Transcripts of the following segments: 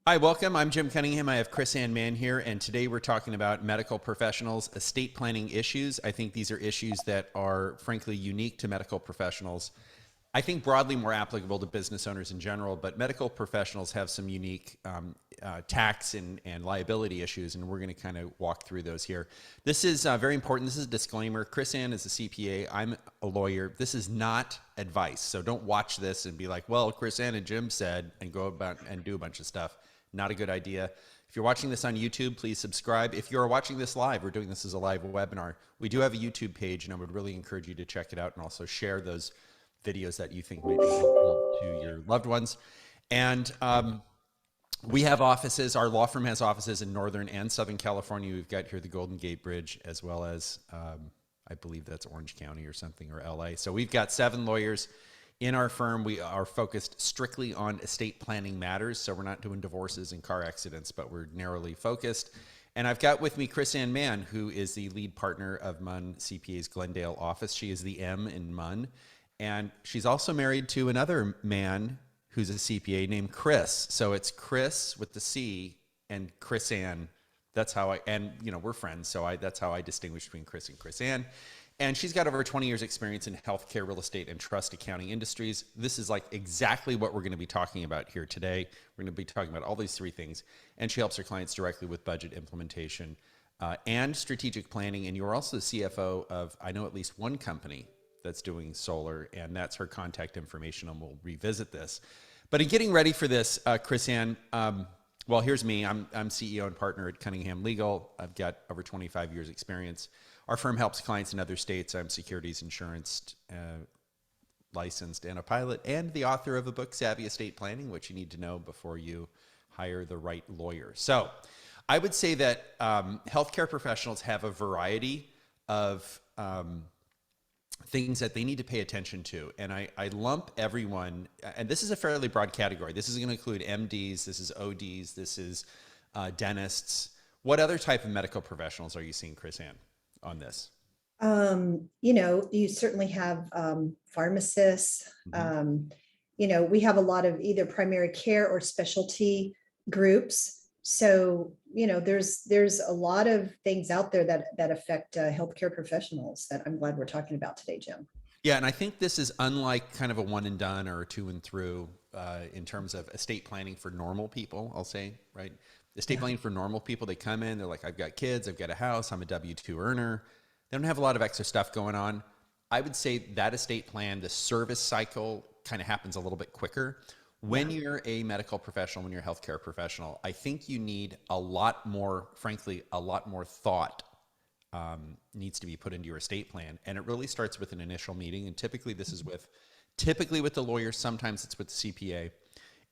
Hi, welcome. I'm Jim Cunningham. I have Chris Ann Mann here, and today we're talking about medical professionals, estate planning issues. I think these are issues that are frankly unique to medical professionals. I think broadly more applicable to business owners in general, but medical professionals have some unique tax and liability issues, and we're going to kind of walk through those here. This is very important. This is a disclaimer. Chris Ann is a CPA. I'm a lawyer. This is not advice, so don't watch this and be like, well, Chris Ann and Jim said, and go about and do a bunch of stuff. Not a good idea. If you're watching this on YouTube, please subscribe. If you're watching this live, we're doing this as a live webinar. We do have a YouTube page, and I would really encourage you to check it out and also share those videos that you think might be helpful to your loved ones. And we have offices. Our law firm has offices in Northern and Southern California. We've got here the Golden Gate Bridge, as well as I believe that's Orange County or something, or LA. So we've got 7 lawyers in our firm. We are focused strictly on estate planning matters. So we're not doing divorces and car accidents, but we're narrowly focused. And I've got with me Chris Ann Mann, who is the lead partner of Munn CPA's Glendale office. She is the M in Munn. And she's also married to another man who's a CPA named Chris. So it's Chris with the C and Chris Ann. That's how and we're friends. So that's how I distinguish between Chris and Chris Ann. And she's got over 20 years experience in healthcare, real estate, and trust accounting industries. This is like exactly what we're going to be talking about here today. We're going to be talking about all these 3 things. And she helps her clients directly with budget implementation and strategic planning. And you're also the CFO of, I know, at least one company that's doing solar, and that's her contact information, and we'll revisit this. But in getting ready for this, Chris Ann, well, here's me. I'm CEO and partner at CunninghamLegal. I've got over 25 years experience. Our firm helps clients in other states. I'm securities insurance licensed and a pilot, and the author of a book, Savvy Estate Planning, which you need to know before you hire the right lawyer. So I would say that healthcare professionals have a variety of things that they need to pay attention to. And I lump everyone, and this is a fairly broad category. This is going to include MDs, this is ODs, this is dentists. What other type of medical professionals are you seeing, Chris Ann, on this? You certainly have pharmacists. We have a lot of either primary care or specialty groups. So, there's a lot of things out there that affect healthcare professionals that I'm glad we're talking about today, Jim. Yeah, and I think this is unlike kind of a one and done or a two and through in terms of estate planning for normal people, I'll say, right? Estate planning for normal people, they come in, they're like, I've got kids, I've got a house, I'm a W-2 earner. They don't have a lot of extra stuff going on. I would say that estate plan, the service cycle kind of happens a little bit quicker. When you're a medical professional, when you're a healthcare professional, I think you need a lot more, frankly, a lot more thought needs to be put into your estate plan. And it really starts with an initial meeting. And typically this is typically with the lawyer, sometimes it's with the CPA.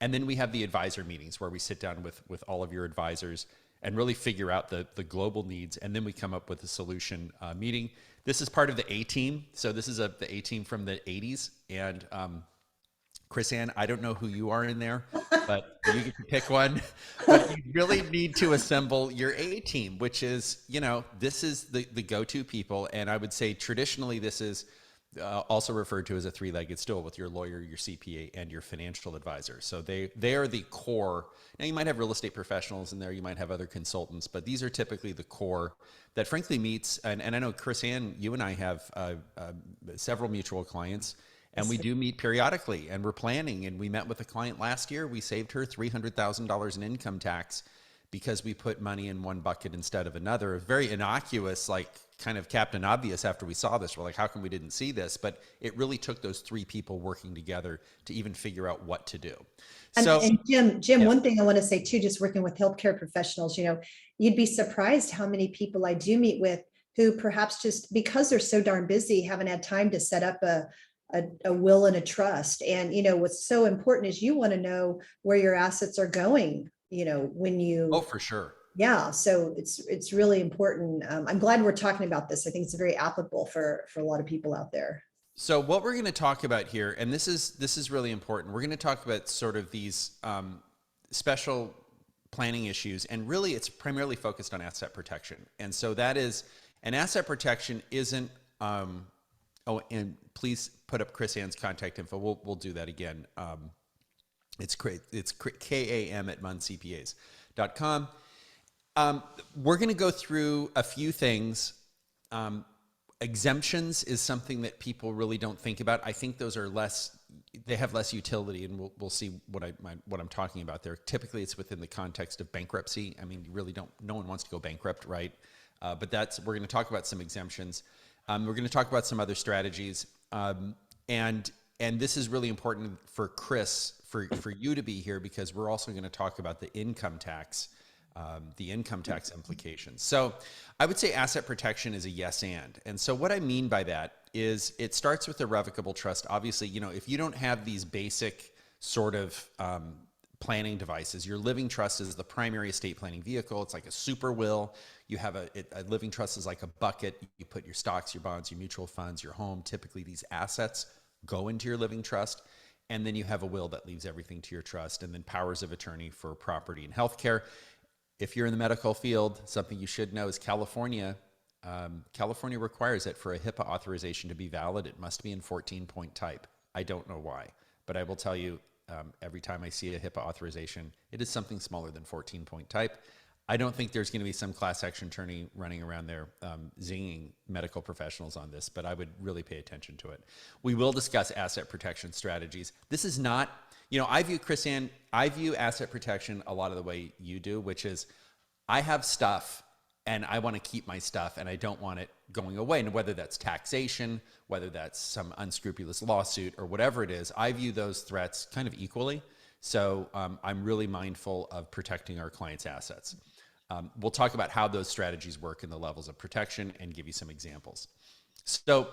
And then we have the advisor meetings where we sit down with all of your advisors and really figure out the global needs. And then we come up with a solution meeting. This is part of the A-team. So this is the A-team from the 80s. And Chris Ann, I don't know who you are in there, but you get to pick one. But you really need to assemble your A-team, which is, this is the go-to people. And I would say traditionally this is also referred to as a 3-legged stool with your lawyer, your CPA, and your financial advisor. So they are the core. Now you might have real estate professionals in there, you might have other consultants, but these are typically the core that frankly meets. And I know Chris Ann, you and I have several mutual clients. And we do meet periodically, and we're planning. And we met with a client last year. We saved her $300,000 in income tax because we put money in one bucket instead of another. Very innocuous, like kind of Captain Obvious after we saw this. We're like, how come we didn't see this? But it really took those 3 people working together to even figure out what to do. And Jim, yeah. One thing I want to say too, just working with healthcare professionals, you'd be surprised how many people I do meet with who perhaps just because they're so darn busy haven't had time to set up a will and a trust. And, what's so important is you want to know where your assets are going, when you. Oh, for sure. Yeah. So it's really important. I'm glad we're talking about this. I think it's very applicable for a lot of people out there. So what we're going to talk about here, and this is really important. We're going to talk about sort of these special planning issues, and really it's primarily focused on asset protection. And so that is, an asset protection isn't, oh, and please put up Chris Ann's contact info. We'll do that again. It's KAM at muncpas.com. We're going to go through a few things. Exemptions is something that people really don't think about. I think those are they have less utility, and we'll see what I'm talking about there. Typically, it's within the context of bankruptcy. I mean, you really no one wants to go bankrupt, right? But we're going to talk about some exemptions. We're going to talk about some other strategies. And this is really important for Chris, for you to be here, because we're also going to talk about the income tax implications. So I would say asset protection is a yes and. And so what I mean by that is it starts with irrevocable trust. Obviously, if you don't have these basic sort of planning devices, your living trust is the primary estate planning vehicle. It's like a super will. You have a living trust is like a bucket. You put your stocks, your bonds, your mutual funds, your home. Typically these assets go into your living trust. And then you have a will that leaves everything to your trust, and then powers of attorney for property and healthcare. If you're in the medical field, something you should know is California requires it for a HIPAA authorization to be valid. It must be in 14-point type. I don't know why, but I will tell you, every time I see a HIPAA authorization, it is something smaller than 14-point type. I don't think there's going to be some class action attorney running around there zinging medical professionals on this, but I would really pay attention to it. We will discuss asset protection strategies. This is not, I view asset protection a lot of the way you do, which is I have stuff and I want to keep my stuff and I don't want it going away. And whether that's taxation, whether that's some unscrupulous lawsuit or whatever it is, I view those threats kind of equally. So I'm really mindful of protecting our clients' assets. We'll talk about how those strategies work and the levels of protection and give you some examples. So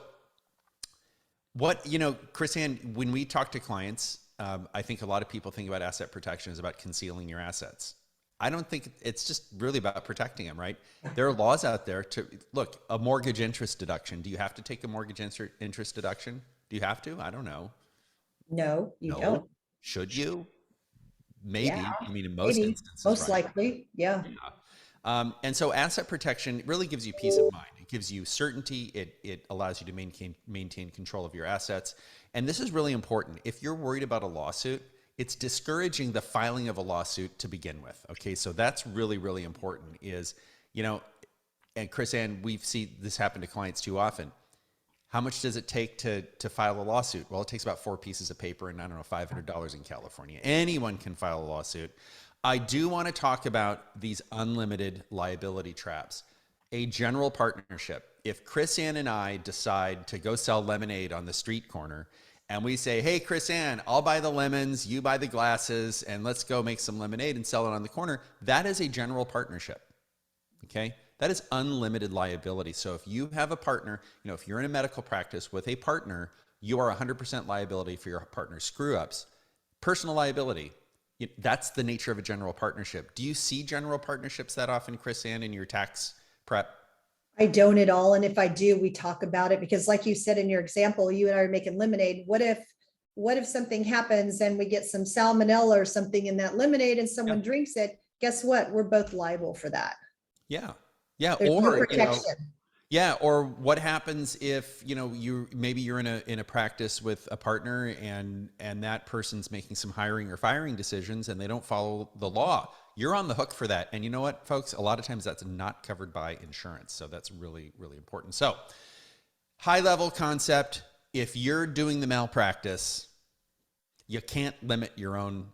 Chris Ann, when we talk to clients, I think a lot of people think about asset protection as about concealing your assets. I don't think it's just really about protecting them, right? There are laws out there look, a mortgage interest deduction. Do you have to take a mortgage interest deduction? Do you have to? I don't know. No, you don't. Should you? Yeah, Maybe. I mean, in most maybe, instances, most right? likely. Yeah. And so asset protection really gives you peace of mind. It gives you certainty. It allows you to maintain control of your assets. And this is really important. If you're worried about a lawsuit, it's discouraging the filing of a lawsuit to begin with. Okay, so that's really, really important is, and Chris Ann, we've seen this happen to clients too often. How much does it take to file a lawsuit? Well, it takes about 4 pieces of paper and $500 in California. Anyone can file a lawsuit. I do want to talk about these unlimited liability traps. A general partnership. If Chris Ann and I decide to go sell lemonade on the street corner and we say, hey, Chris Ann, I'll buy the lemons, you buy the glasses, and let's go make some lemonade and sell it on the corner, that is a general partnership. Okay? That is unlimited liability. So if you have a partner, if you're in a medical practice with a partner, you are 100% liability for your partner's screw-ups. Personal liability, that's the nature of a general partnership. Do you see general partnerships that often, Chris Ann, in your tax prep? I don't at all. And if I do, we talk about it because like you said in your example, you and I are making lemonade. What if something happens and we get some salmonella or something in that lemonade and someone drinks it? Guess what? We're both liable for that. Yeah. There's no Or, protection. yeah. Or what happens if, you're in a practice with a partner and that person's making some hiring or firing decisions and they don't follow the law. You're on the hook for that. And you know what, folks, a lot of times that's not covered by insurance. So that's really, really important. So high level concept, if you're doing the malpractice, you can't limit your own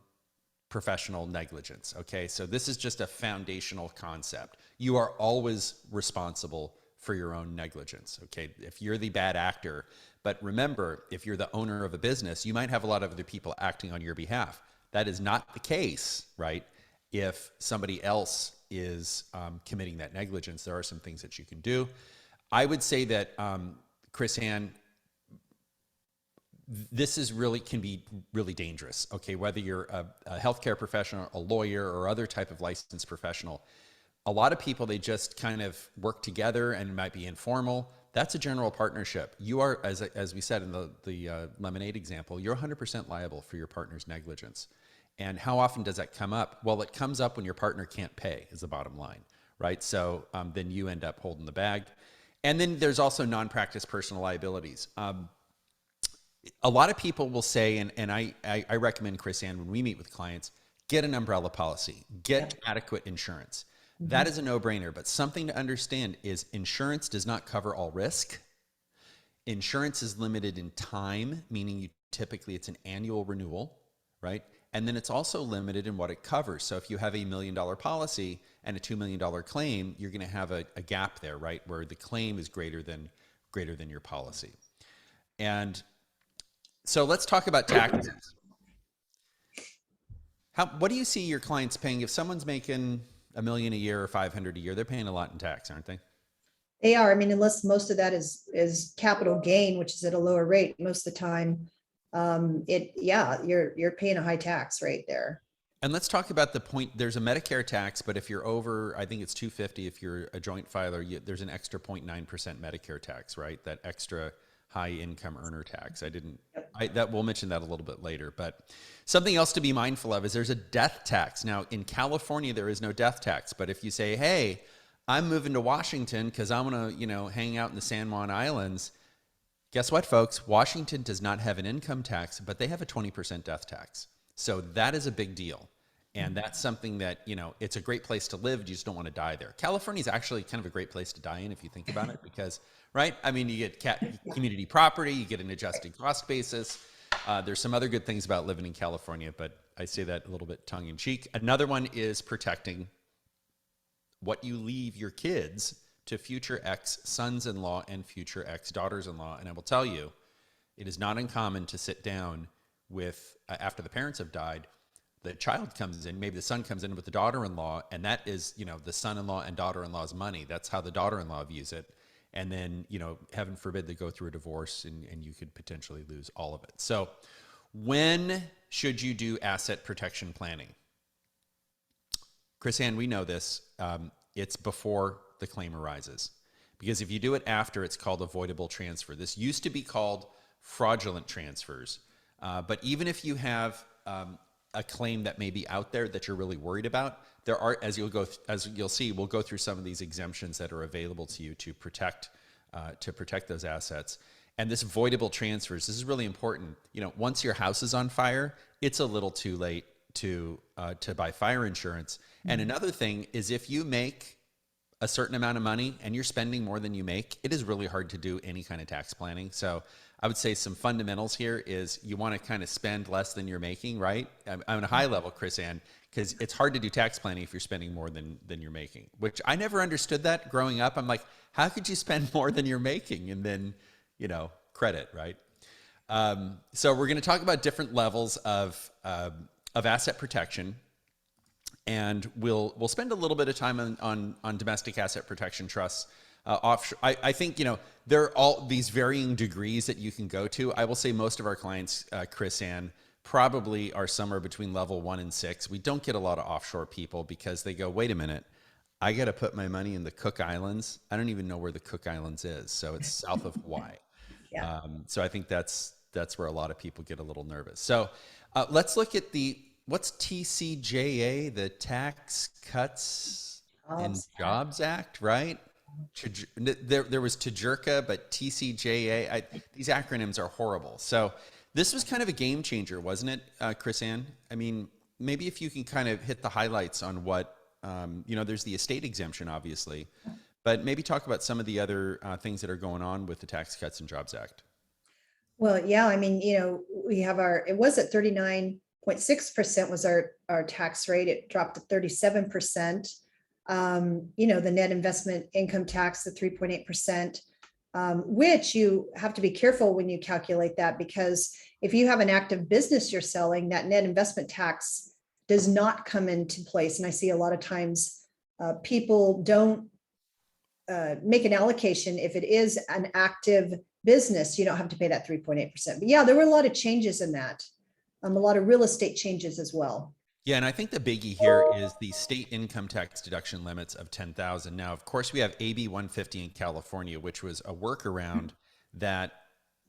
professional negligence. Okay. So this is just a foundational concept. You are always responsible for your own negligence. Okay. If you're the bad actor, but remember, if you're the owner of a business, you might have a lot of other people acting on your behalf. That is not the case, right? If somebody else is committing that negligence, there are some things that you can do. I would say that, Chris Ann, this can be really dangerous. Okay, whether you're a healthcare professional, a lawyer, or other type of licensed professional, a lot of people, they just kind of work together and it might be informal. That's a general partnership. You are, as we said in the lemonade example, you're 100% liable for your partner's negligence. And how often does that come up? Well, it comes up when your partner can't pay, is the bottom line, right? So then you end up holding the bag. And then there's also non-practice personal liabilities. A lot of people will say, and I recommend, Chris Ann, when we meet with clients, get an umbrella policy, get Yep. adequate insurance. That Mhm. is a no-brainer, but something to understand is insurance does not cover all risk. Insurance is limited in time, meaning typically it's an annual renewal, right? And then it's also limited in what it covers. So if you have $1 million policy and a $2 million claim, you're going to have a gap there, right, where the claim is greater than your policy. And so let's talk about taxes. What do you see your clients paying if someone's making a million a year or 500 a year? They're paying a lot in tax, aren't they? They are, I mean, unless most of that is capital gain, which is at a lower rate most of the time. Yeah, you're paying a high tax rate there. And let's talk about the point. There's a Medicare tax, but if you're over, I think it's 250. If you're a joint filer, there's an extra 0.9% Medicare tax, right? That extra high income earner tax. We'll mention that a little bit later. But something else to be mindful of is there's a death tax. Now in California, there is no death tax, but if you say, hey, I'm moving to Washington because I want to, hang out in the San Juan Islands. Guess what, folks? Washington does not have an income tax, but they have a 20% death tax. So that is a big deal. And that's something that, it's a great place to live. You just don't want to die there. California is actually kind of a great place to die in if you think about it because, right? I mean, you get community property, you get an adjusted cost basis. There's some other good things about living in California, but I say that a little bit tongue in cheek. Another one is protecting what you leave your kids to future ex-sons-in-law and future ex-daughters-in-law. And I will tell you, it is not uncommon to sit down with, after the parents have died, the child comes in, maybe the son comes in with the daughter-in-law, and that is, the son-in-law and daughter-in-law's money. That's how the daughter-in-law views it. And then, heaven forbid they go through a divorce and you could potentially lose all of it. So when should you do asset protection planning? Chris Ann, we know this. It's before the claim arises. Because if you do it after, it's called avoidable transfer. This used to be called fraudulent transfers. But even if you have a claim that may be out there that you're really worried about, there are, as you'll see, we'll go through some of these exemptions that are available to you to protect those assets. And this avoidable transfers, this is really important. Once your house is on fire, it's a little too late to buy fire insurance. And another thing is if you make a certain amount of money and you're spending more than you make, it is really hard to do any kind of tax planning. So I would say some fundamentals here is you want to kind of spend less than you're making, right? On a high level, Chris Ann, because it's hard to do tax planning if you're spending more than you're making, which I never understood that growing up. I'm like, how could you spend more than you're making and then, credit, right? So we're going to talk about different levels of asset protection. And we'll spend a little bit of time on domestic asset protection trusts. Offshore, I think, there are all these varying degrees that you can go to. I will say most of our clients, Chris Ann, probably are somewhere between level 1 and 6. We don't get a lot of offshore people because they go, wait a minute, I got to put my money in the Cook Islands. I don't even know where the Cook Islands is. So it's south of Hawaii. Yeah. So I think that's where a lot of people get a little nervous. So let's look at what's TCJA, the Tax Cuts and Jobs Act, right? There was TJRCA, but TCJA, these acronyms are horrible. So this was kind of a game changer, wasn't it, Chris Ann? I mean, maybe if you can kind of hit the highlights on what, there's the estate exemption, obviously, but maybe talk about some of the other things that are going on with the Tax Cuts and Jobs Act. Well, yeah, I mean, we have it was at 39.6% was our tax rate. It dropped to 37%. The net investment income tax, the 3.8%, which you have to be careful when you calculate that, because if you have an active business you're selling, that net investment tax does not come into place. And I see a lot of times people don't make an allocation. If it is an active business, you don't have to pay that 3.8%. But yeah, there were a lot of changes in that. A lot of real estate changes as well. Yeah, and I think the biggie here is the state income tax deduction limits of $10,000. Now, of course, we have AB 150 in California, which was a workaround that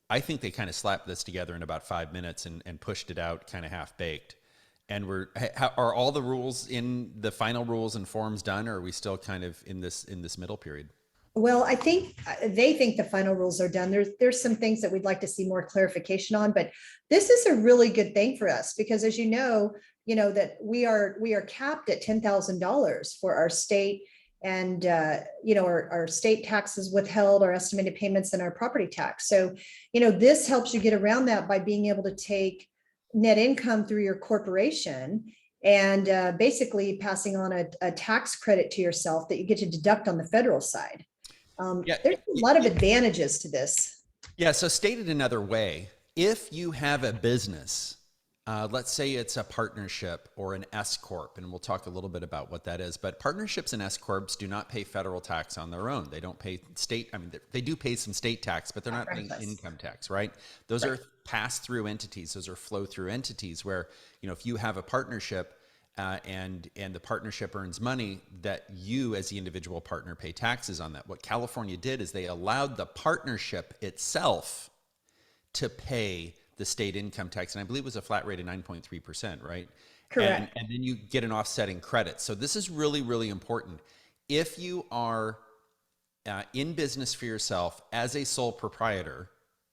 I think they kind of slapped this together in about 5 minutes and pushed it out kind of half baked. And are all the rules in the final rules and forms done, or are we still kind of in this middle period? Well, I think they think the final rules are done. There's some things that we'd like to see more clarification on, but this is a really good thing for us because, as you know that we are capped at $10,000 for our state and our state taxes withheld, our estimated payments, and our property tax. So this helps you get around that by being able to take net income through your corporation and basically passing on a tax credit to yourself that you get to deduct on the federal side. There's a lot of advantages to this. Yeah. So stated another way, if you have a business, let's say it's a partnership or an S corp, and we'll talk a little bit about what that is. But partnerships and S corps do not pay federal tax on their own. They don't pay state. I mean, they do pay some state tax, but they're not paying income tax, right? Those are pass-through entities. Those are flow-through entities where if you have a partnership. And the partnership earns money, that you as the individual partner pay taxes on that. What California did is they allowed the partnership itself to pay the state income tax. And I believe it was a flat rate of 9.3%, right? Correct. And then you get an offsetting credit. So this is really, really important. If you are in business for yourself as a sole proprietor,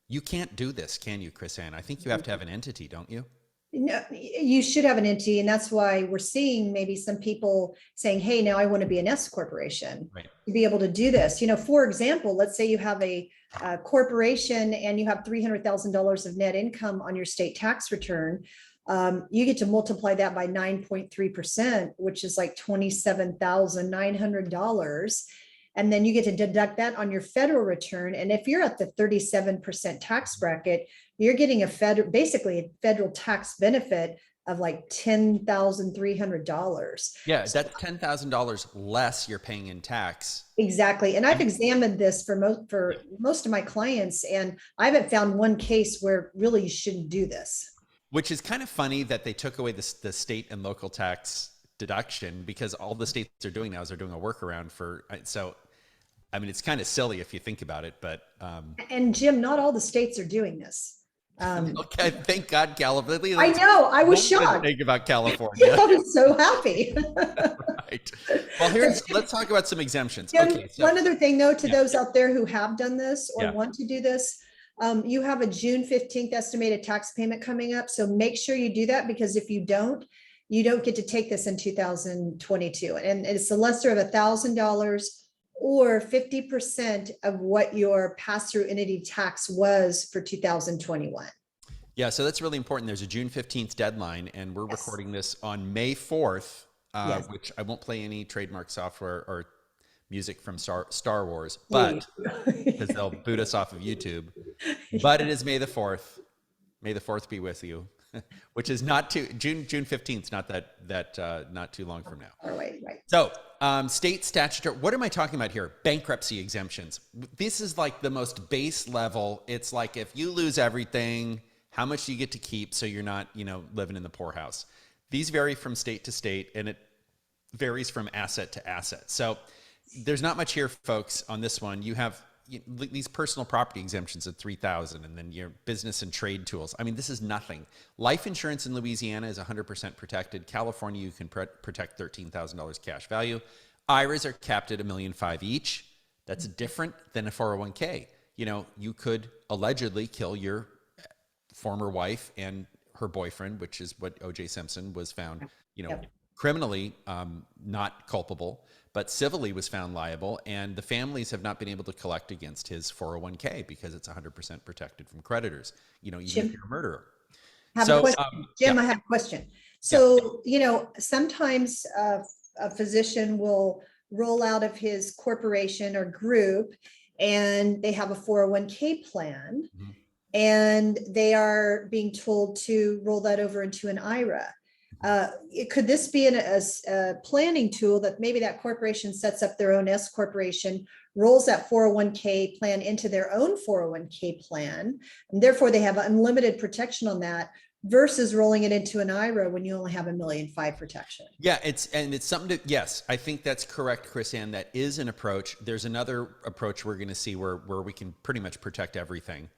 you can't do this, can you, Chris Ann? I think you have to have an entity, don't you? No, you should have an entity, and that's why we're seeing maybe some people saying, hey, now I want to be an S corporation to be able to do this. For example, let's say you have a corporation and you have $300,000 of net income on your state tax return. You get to multiply that by 9.3%, which is like $27,900. And then you get to deduct that on your federal return. And if you're at the 37% tax bracket, you're getting basically a federal tax benefit of like $10,300. Yeah, that's $10,000 less you're paying in tax. Exactly. And I've examined this for most of my clients, and I haven't found one case where really you shouldn't do this. Which is kind of funny that they took away the state and local tax deduction, because all the states are doing now is they're doing a workaround for, so I mean, it's kind of silly if you think about it, but and Jim, not all the states are doing this. Okay, thank God, California. I know, I was shocked. Think about California. I was so happy. Right. Well, let's talk about some exemptions. Jim, Okay. So, one other thing, though, to those out there who have done this or Yeah. want to do this, you have a June 15th estimated tax payment coming up. So make sure you do that, because if you don't get to take this in 2022. And it's the lesser of $1,000 or 50% of what your pass-through entity tax was for 2021. Yeah, so that's really important. There's a June 15th deadline, and we're recording this on May 4th, which I won't play any trademark software or music from Star Wars, but because they'll boot us off of YouTube. But it is May the 4th. May the 4th be with you. Which is not too June 15th, not not too long from now. Right. So state statutory, what am I talking about here? Bankruptcy exemptions. This is like the most base level. It's like, if you lose everything, how much do you get to keep so you're not living in the poorhouse? These vary from state to state, and it varies from asset to asset. So there's not much here, folks, on this one. You have these personal property exemptions at $3,000, and then your business and trade tools. I mean, this is nothing. Life insurance in Louisiana is 100% protected. California, you can protect $13,000 cash value. IRAs are capped at $1.5 million each. That's different than a 401k. You could allegedly kill your former wife and her boyfriend, which is what O.J. Simpson was found, criminally not culpable, but civilly was found liable, and the families have not been able to collect against his 401k because it's 100% protected from creditors, even if you're a murderer. Jim, I have a question. So, sometimes a physician will roll out of his corporation or group, and they have a 401k plan, and they are being told to roll that over into an IRA. Could this be a planning tool that maybe that corporation sets up their own S corporation, rolls that 401k plan into their own 401k plan, and therefore they have unlimited protection on that, versus rolling it into an IRA when you only have $1.5 million protection? Yeah, it's something to, yes, I think that's correct, Chris Ann. That is an approach. There's another approach we're going to see where we can pretty much protect everything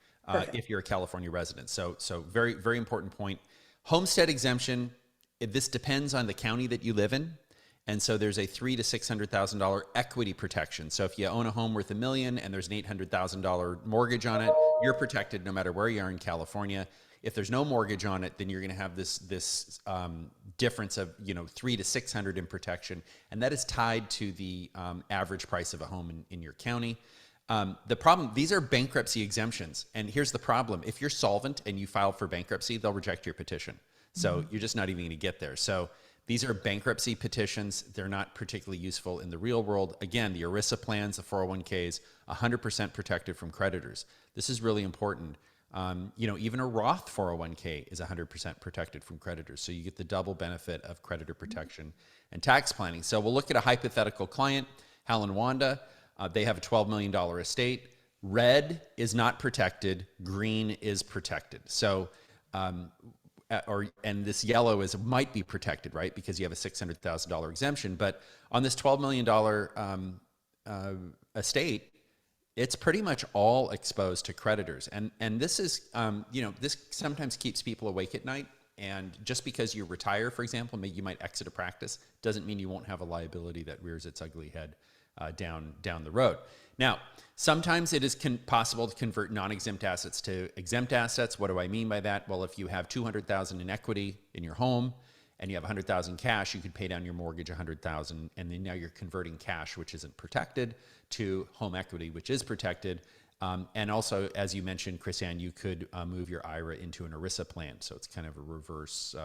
if you're a California resident. So very, very important point. Homestead exemption. This depends on the county that you live in, And so there's a $300,000 to $600,000 equity protection. So if you own a home worth $1 million and there's an $800,000 mortgage on it, you're protected no matter where you are in California. If there's no mortgage on it, then you're going to have this difference of 300 to 600 in protection, and that is tied to the average price of a home in your county. The problem, these are bankruptcy exemptions, and here's the problem: if you're solvent and you file for bankruptcy, they'll reject your petition. So you're just not even going to get there. So these are bankruptcy petitions. They're not particularly useful in the real world. Again, the ERISA plans, the 401ks, 100% protected from creditors. This is really important. Even a Roth 401k is 100% protected from creditors. So you get the double benefit of creditor protection and tax planning. So we'll look at a hypothetical client, Hal and Wanda. They have a $12 million estate. Red is not protected. Green is protected. So, and this yellow might be protected, right? Because you have a $600,000 exemption. But on this $12 million estate, it's pretty much all exposed to creditors. And this is, this sometimes keeps people awake at night. And just because you retire, for example, maybe you might exit a practice, doesn't mean you won't have a liability that rears its ugly head down the road. Now, sometimes it is possible to convert non-exempt assets to exempt assets. What do I mean by that? Well, if you have $200,000 in equity in your home and you have $100,000 cash, you could pay down your mortgage $100,000, and then now you're converting cash, which isn't protected, to home equity, which is protected. And also, as you mentioned, Chris-Ann, you could move your IRA into an ERISA plan. So it's kind of a reverse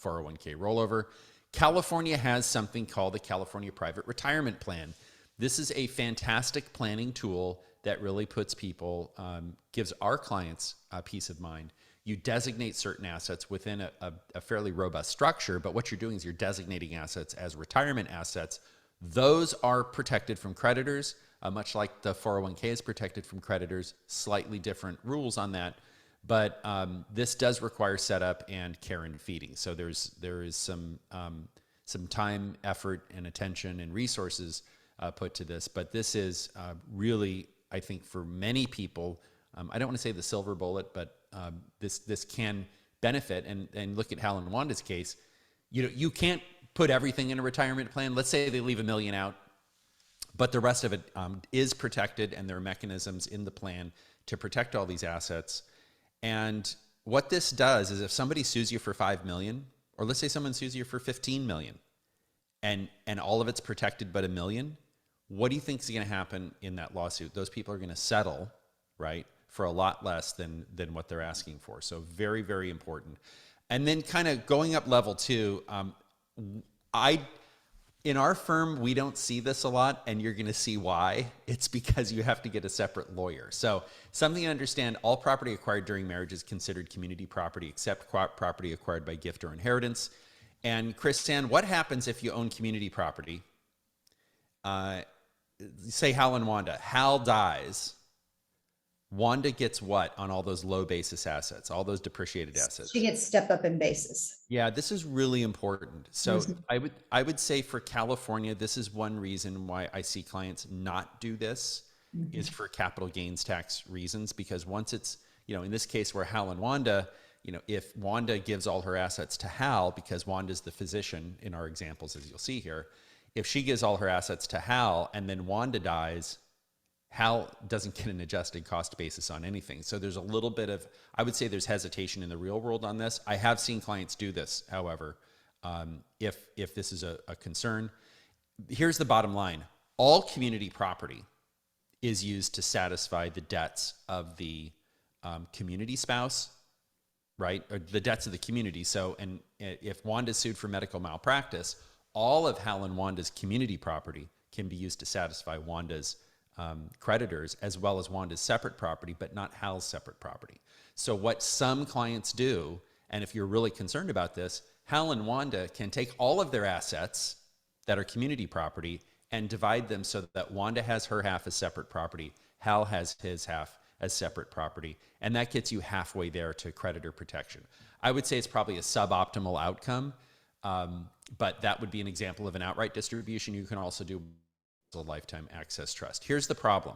401k rollover. California has something called the California Private Retirement Plan. This is a fantastic planning tool that really puts people, gives our clients peace of mind. You designate certain assets within a fairly robust structure, but what you're doing is you're designating assets as retirement assets. Those are protected from creditors, much like the 401k is protected from creditors. Slightly different rules on that, but this does require setup and care and feeding. So there is some time, effort, and attention and resources put to this, but this is really, I think, for many people, I don't want to say the silver bullet, but this can benefit. And look at Hal and Wanda's case. You can't put everything in a retirement plan. Let's say they leave $1 million out, but the rest of it is protected, and there are mechanisms in the plan to protect all these assets. And what this does is, if somebody sues you for $5 million, or let's say someone sues you for $15 million, and all of it's protected but $1 million, what do you think is going to happen in that lawsuit? Those people are going to settle, right, for a lot less than what they're asking for. So very, very important. And then kind of going up level two, in our firm, we don't see this a lot, and you're going to see why. It's because you have to get a separate lawyer. So something to understand: all property acquired during marriage is considered community property, except property acquired by gift or inheritance. And Chris-Ann, what happens if you own community property? Say Hal and Wanda. Hal dies. Wanda gets what on all those low basis assets, all those depreciated assets? She gets step up in basis. Yeah, this is really important. So I would say for California, this is one reason why I see clients not do this, is for capital gains tax reasons. Because once it's, in this case where Hal and Wanda, if Wanda gives all her assets to Hal, because Wanda's the physician in our examples, as you'll see here, if she gives all her assets to Hal and then Wanda dies, Hal doesn't get an adjusted cost basis on anything. So there's a little bit of, I would say there's hesitation in the real world on this. I have seen clients do this, however, if this is a concern. Here's the bottom line. All community property is used to satisfy the debts of the community spouse, right? Or the debts of the community. So, and if Wanda's sued for medical malpractice, all of Hal and Wanda's community property can be used to satisfy Wanda's creditors, as well as Wanda's separate property, but not Hal's separate property. So what some clients do, and if you're really concerned about this, Hal and Wanda can take all of their assets that are community property and divide them so that Wanda has her half as separate property, Hal has his half as separate property, and that gets you halfway there to creditor protection. I would say it's probably a suboptimal outcome, but that would be an example of an outright distribution. You can also do a lifetime access trust. Here's the problem.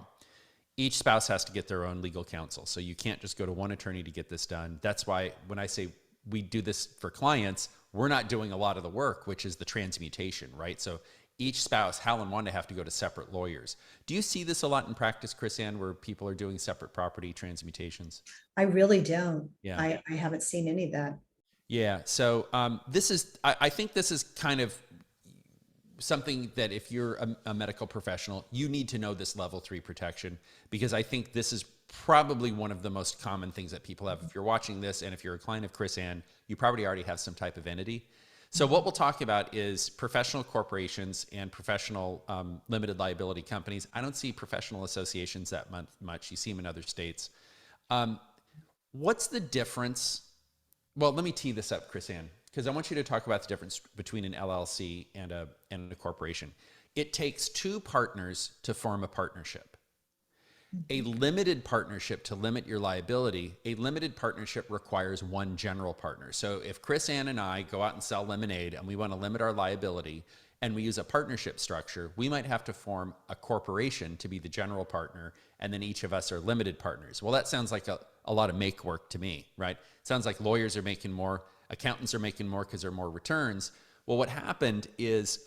Each spouse has to get their own legal counsel. So you can't just go to one attorney to get this done. That's why when I say we do this for clients, we're not doing a lot of the work, which is the transmutation, right? So each spouse, Hal and Wanda, have to go to separate lawyers. Do you see this a lot in practice, Chris Ann, where people are doing separate property transmutations? I really don't. Yeah. I haven't seen any of that. Yeah. So I think this is kind of something that if you're a medical professional, you need to know this level 3 protection, because I think this is probably one of the most common things that people have. If you're watching this and if you're a client of Chris Ann, you probably already have some type of entity. So what we'll talk about is professional corporations and professional limited liability companies. I don't see professional associations that much. You see them in other states. What's the difference? Well, let me tee this up, Chris Ann, because I want you to talk about the difference between an LLC and a corporation. It takes two partners to form a partnership. A limited partnership, to limit your liability, a limited partnership requires one general partner. So if Chris Ann and I go out and sell lemonade and we want to limit our liability and we use a partnership structure, we might have to form a corporation to be the general partner, and then each of us are limited partners. Well, that sounds like a lot of make work to me, right? It sounds like lawyers are making more, accountants are making more because there are more returns. Well, what happened is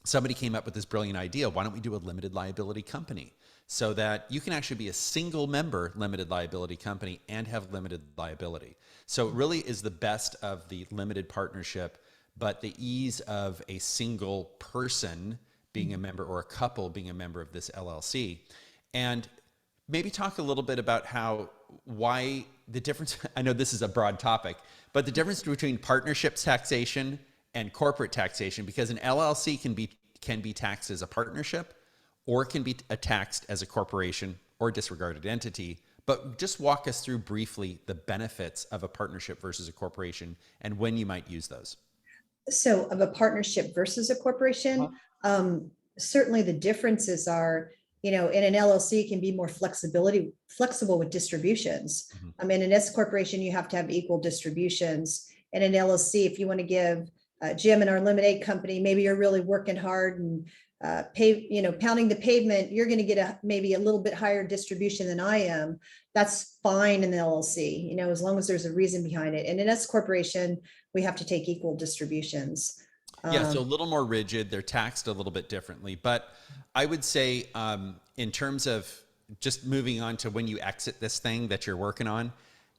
somebody came up with this brilliant idea. Why don't we do a limited liability company, so that you can actually be a single member limited liability company and have limited liability? So it really is the best of the limited partnership, but the ease of a single person being a member, or a couple being a member of this LLC. And maybe talk a little bit about why the difference, I know this is a broad topic, but the difference between partnerships taxation and corporate taxation, because an LLC can be taxed as a partnership, or it can be taxed as a corporation or disregarded entity. But just walk us through briefly the benefits of a partnership versus a corporation and when you might use those. So of a partnership versus a corporation, certainly the differences are, in an LLC, it can be more flexible with distributions. In an S corporation, you have to have equal distributions. In an LLC, if you want to give Jim and our lemonade company, maybe you're really working hard and pounding the pavement, you're going to get maybe a little bit higher distribution than I am. That's fine in the LLC, as long as there's a reason behind it. And in an S corporation, we have to take equal distributions. Yeah, so a little more rigid. They're taxed a little bit differently. But I would say in terms of just moving on to when you exit this thing that you're working on,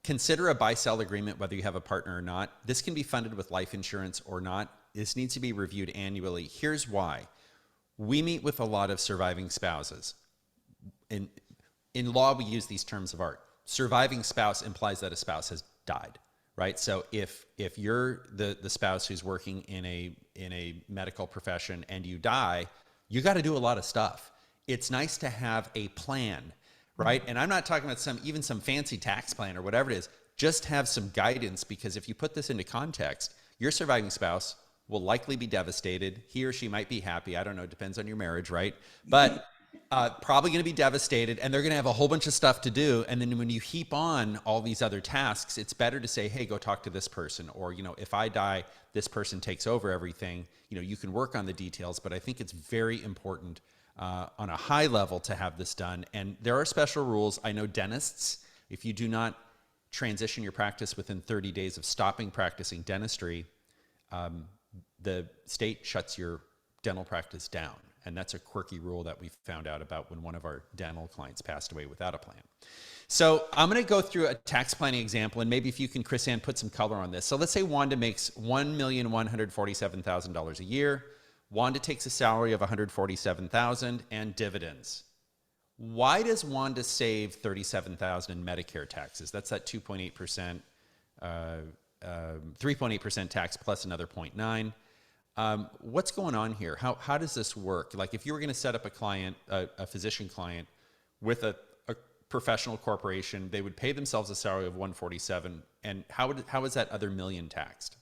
consider a buy-sell agreement, whether you have a partner or not. This can be funded with life insurance or not. This needs to be reviewed annually. Here's why. We meet with a lot of surviving spouses. In law, we use these terms of art. Surviving spouse implies that a spouse has died, right? So if you're the spouse who's working in a medical profession and you die, you got to do a lot of stuff. It's nice to have a plan, right? And I'm not talking about even some fancy tax plan or whatever it is. Just have some guidance, because if you put this into context, your surviving spouse will likely be devastated. He or she might be happy. I don't know. It depends on your marriage, right? But probably going to be devastated, and they're going to have a whole bunch of stuff to do. And then when you heap on all these other tasks, it's better to say, hey, go talk to this person. Or, if I die, this person takes over everything. You can work on the details, but I think it's very important on a high level to have this done. And there are special rules. I know dentists, if you do not transition your practice within 30 days of stopping practicing dentistry, the state shuts your dental practice down. And that's a quirky rule that we found out about when one of our dental clients passed away without a plan. So I'm going to go through a tax planning example, and maybe if you can, Chris Ann, put some color on this. So let's say Wanda makes $1,147,000 a year. Wanda takes a salary of $147,000 and dividends. Why does Wanda save $37,000 in Medicare taxes? That's that 2.8%, 3.8% tax plus another 0.9. What's going on here? How does this work? Like if you were going to set up a client, a physician client with a professional corporation, they would pay themselves a salary of 147. And how is that other million taxed?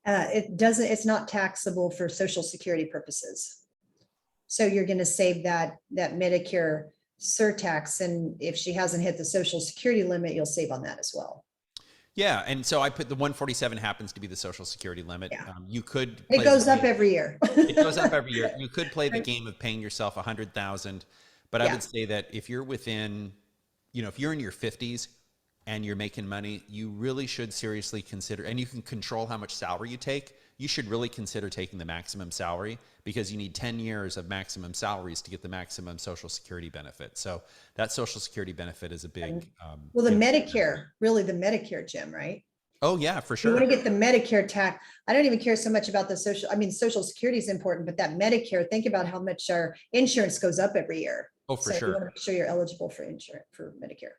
It's not taxable for Social Security purposes. So you're going to save that Medicare surtax. And if she hasn't hit the Social Security limit, you'll save on that as well. Yeah, and so I put the 147 happens to be the Social Security limit. Yeah. You could. It goes up every year. It goes up every year. You could play the game of paying yourself $100,000, but I would say that if you're within, if you're in your 50s, and you're making money, you really should seriously consider, and you can control how much salary you take, you should really consider taking the maximum salary, because you need 10 years of maximum salaries to get the maximum Social Security benefit. So that Social Security benefit is a big, Well, the you know, Medicare, really the Medicare, Jim, right? oh yeah, for You want sure. to get the Medicare tax. I don't even care so much about the social, I mean, Social Security is important, but that Medicare, think about how much our insurance goes up every year. Oh, for So you want sure. to make sure you're eligible for insurance, for Medicare.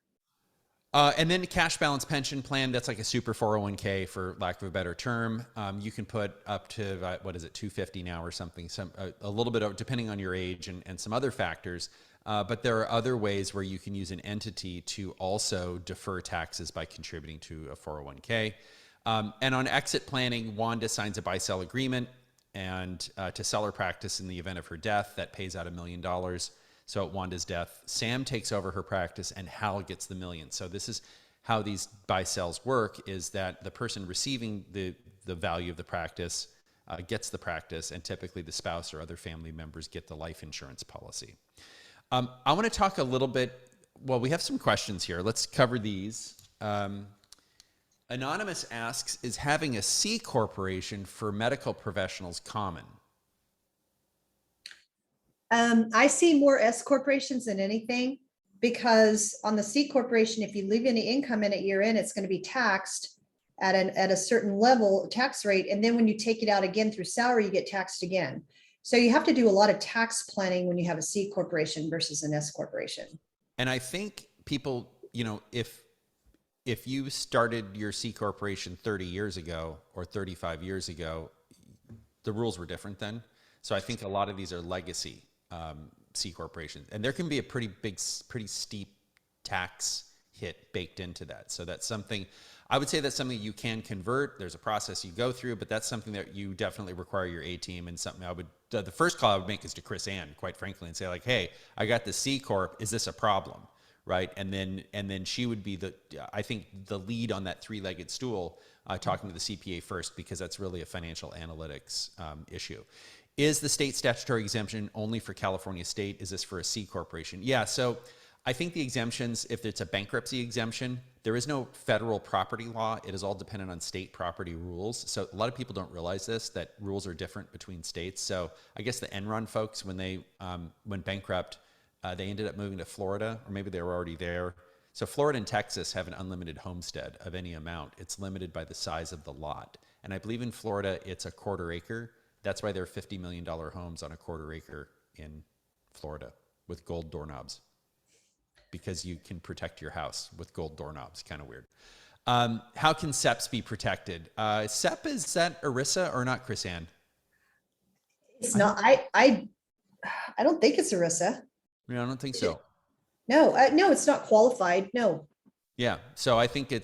And then the cash balance pension plan, that's like a super 401k for lack of a better term. You can put up to, what is it, 250 now or something, a little bit of, depending on your age and some other factors. But there are other ways where you can use an entity to also defer taxes by contributing to a 401k. And on exit planning, Wanda signs a buy-sell agreement and to sell her practice in the event of her death that pays out $1 million. So at Wanda's death, Sam takes over her practice and Hal gets the $1 million. So this is how these buy-sells work, is that the person receiving the value of the practice gets the practice, and typically the spouse or other family members get the life insurance policy. I want to talk a little bit, well, we have some questions here. Let's cover these. Anonymous asks, is having a C corporation for medical professionals common? I see more S corporations than anything, because on the C corporation, if you leave any income in it year in, it's going to be taxed at a certain level tax rate. And then when you take it out again through salary, you get taxed again. So you have to do a lot of tax planning when you have a C corporation versus an S corporation. And I think people, if you started your C corporation 30 years ago or 35 years ago, the rules were different then. So I think a lot of these are legacy C corporations, and there can be a pretty steep tax hit baked into that. So that's something, I would say that's something you can convert. There's a process you go through, but that's something that you definitely require your A team, and something the first call I would make is to Chris Ann, quite frankly, and say like, hey, I got the C corp, is this a problem? Right. And then she would be I think the lead on that three-legged stool, talking to the CPA first, because that's really a financial analytics issue. Is the state statutory exemption only for California state? Is this for a C corporation? Yeah. So I think the exemptions, if it's a bankruptcy exemption, there is no federal property law. It is all dependent on state property rules. So a lot of people don't realize this, that rules are different between states. So I guess the Enron folks, when they went bankrupt, they ended up moving to Florida, or maybe they were already there. So Florida and Texas have an unlimited homestead of any amount. It's limited by the size of the lot. And I believe in Florida, it's a quarter acre. That's why there are $50 million homes on a quarter acre in Florida with gold doorknobs, because you can protect your house with gold doorknobs. Kind of weird. How can Sepps be protected? Sepp, is that ERISA or not, Chris Ann? It's not, I don't think it's ERISA. I don't think so. No, no, it's not qualified. No. Yeah. So I think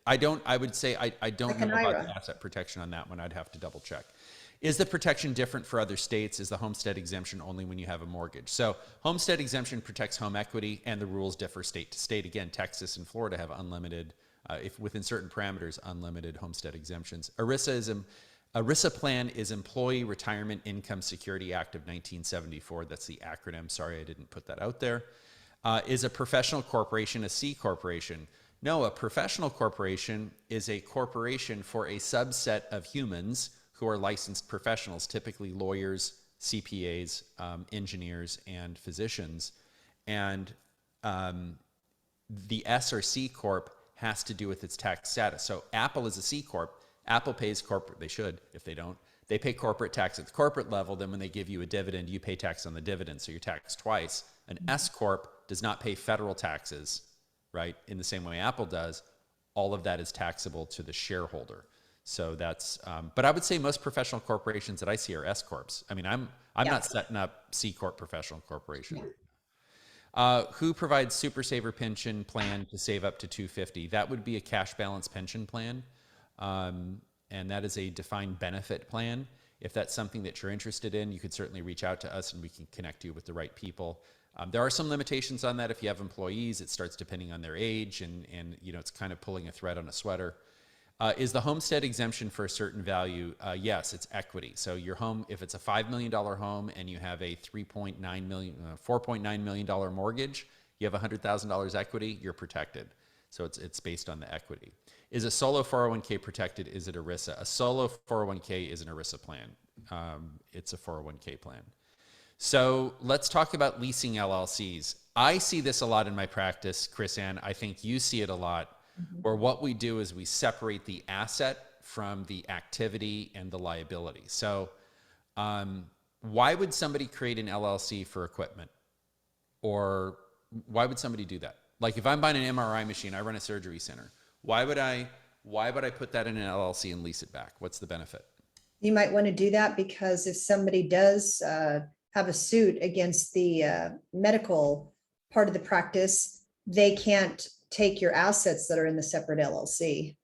I would say I don't Like know an about IRA. the asset protection on that one. I'd have to double check. Is the protection different for other states? Is the homestead exemption only when you have a mortgage? So homestead exemption protects home equity, and the rules differ state to state. Again, Texas and Florida have unlimited, if within certain parameters, unlimited homestead exemptions. ERISA plan is Employee Retirement Income Security Act of 1974. That's the acronym. Sorry, I didn't put that out there. Is a professional corporation a C corporation? No, a professional corporation is a corporation for a subset of humans who are licensed professionals, typically lawyers, CPAs, engineers, and physicians. And the S or C corp has to do with its tax status. So Apple is a C corp. Apple pays corporate, they should, if they don't. They pay corporate tax at the corporate level. Then when they give you a dividend, you pay tax on the dividend. So you're taxed twice. An S corp does not pay federal taxes, right? In the same way Apple does. All of that is taxable to the shareholder. So that's, but I would say most professional corporations that I see are S corps. I mean, I'm not setting up C corp professional corporation. Who provides Super Saver pension plan to save up to $250? That would be a cash balance pension plan. And that is a defined benefit plan. If that's something that you're interested in, you could certainly reach out to us and we can connect you with the right people. There are some limitations on that. If you have employees, it starts depending on their age, and it's kind of pulling a thread on a sweater. Is the homestead exemption for a certain value? Yes, it's equity. So your home, if it's a $5 million home and you have a $4.9 million mortgage, you have $100,000 equity, you're protected. So it's based on the equity. Is a solo 401k protected? Is it ERISA? A solo 401k is an ERISA plan. It's a 401k plan. So let's talk about leasing LLCs. I see this a lot in my practice, Chris Ann. I think you see it a lot, where what we do is we separate the asset from the activity and the liability. So why would somebody create an LLC for equipment? Or why would somebody do that? Like if I'm buying an MRI machine, I run a surgery center. Why would I put that in an LLC and lease it back? What's the benefit? You might want to do that because if somebody does have a suit against the medical part of the practice, they can't take your assets that are in the separate LLC.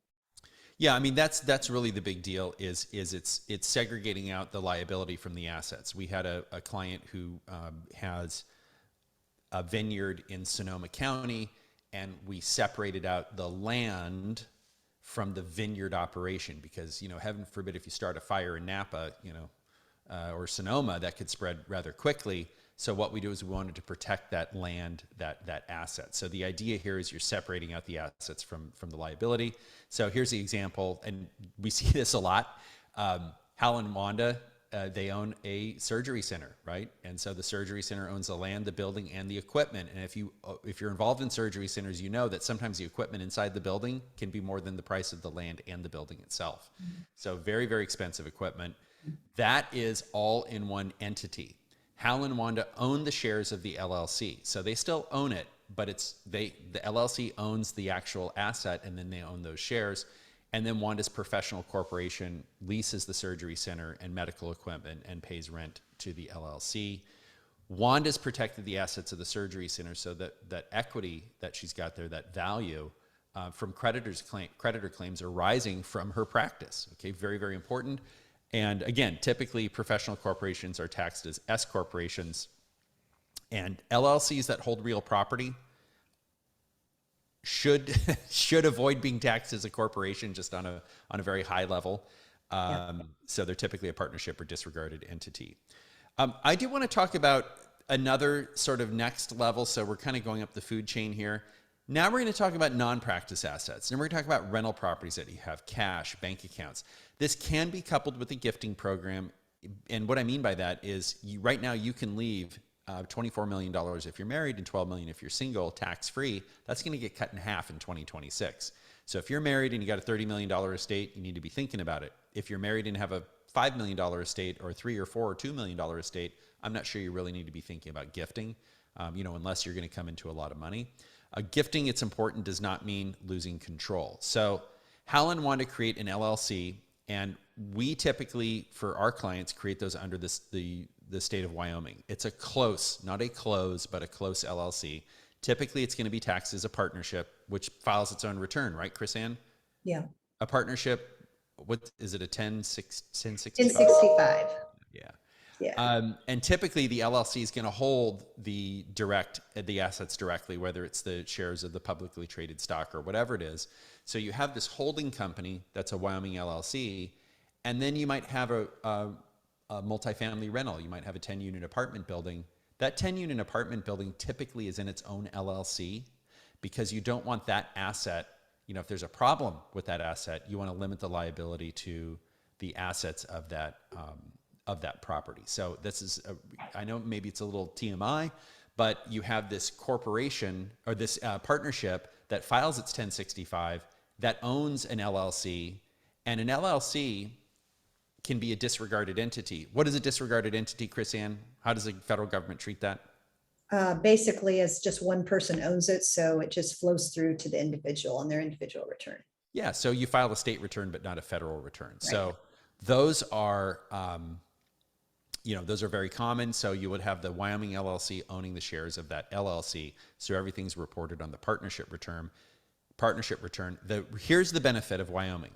Yeah, I mean that's really the big deal. Is it's segregating out the liability from the assets. We had a client who has a vineyard in Sonoma County, and we separated out the land from the vineyard operation because, heaven forbid if you start a fire in Napa, or Sonoma, that could spread rather quickly. So what we do is we wanted to protect that land, that asset. So the idea here is you're separating out the assets from the liability. So here's the example, and we see this a lot. Hal and Wanda, they own a surgery center, right? And so the surgery center owns the land, the building, and the equipment. And if you're involved in surgery centers, you know that sometimes the equipment inside the building can be more than the price of the land and the building itself. So very, very expensive equipment. That is all in one entity. Hal and Wanda own the shares of the LLC. So they still own it, but the LLC owns the actual asset, and then they own those shares. And then Wanda's professional corporation leases the surgery center and medical equipment and pays rent to the LLC. Wanda's protected the assets of the surgery center so that equity that she's got there, that value from creditor claims arising from her practice. Okay, very, very important. And again, typically professional corporations are taxed as S corporations, and LLCs that hold real property should avoid being taxed as a corporation just on a very high level. So they're typically a partnership or disregarded entity. I do want to talk about another sort of next level. So we're kind of going up the food chain here. Now we're going to talk about non-practice assets. And we're going to talk about rental properties that you have, cash, bank accounts. This can be coupled with a gifting program. And what I mean by that is right now you can leave $24 million if you're married and $12 million if you're single, tax-free. That's going to get cut in half in 2026. So if you're married and you got a $30 million estate, you need to be thinking about it. If you're married and have a $5 million estate or $3 or $4 or $2 million estate, I'm not sure you really need to be thinking about gifting, unless you're going to come into a lot of money. Gifting, it's important, does not mean losing control. So Hal and Wanda create an LLC, and we typically, for our clients, create those under the state of Wyoming. It's a close, not a close, but a close LLC. Typically, it's going to be taxed as a partnership, which files its own return, right, Chris Ann? Yeah. A partnership, what is it, a 1065? 1065. Yeah. Yeah. And typically the LLC is going to hold the assets directly, whether it's the shares of the publicly traded stock or whatever it is. So you have this holding company that's a Wyoming LLC, and then you might have a multifamily rental. You might have a 10-unit apartment building. That 10-unit apartment building typically is in its own LLC because you don't want that asset, if there's a problem with that asset, you want to limit the liability to the assets of that property. So this is, I know maybe it's a little TMI, but you have this corporation or this partnership that files its 1065 that owns an LLC, and an LLC can be a disregarded entity. What is a disregarded entity, Chris Ann? How does the federal government treat that? Basically, as just one person owns it, so it just flows through to the individual on their individual return. Yeah, so you file a state return, but not a federal return. Right. So those are, those are very common. So you would have the Wyoming LLC owning the shares of that LLC. So everything's reported on the partnership return. Here's the benefit of Wyoming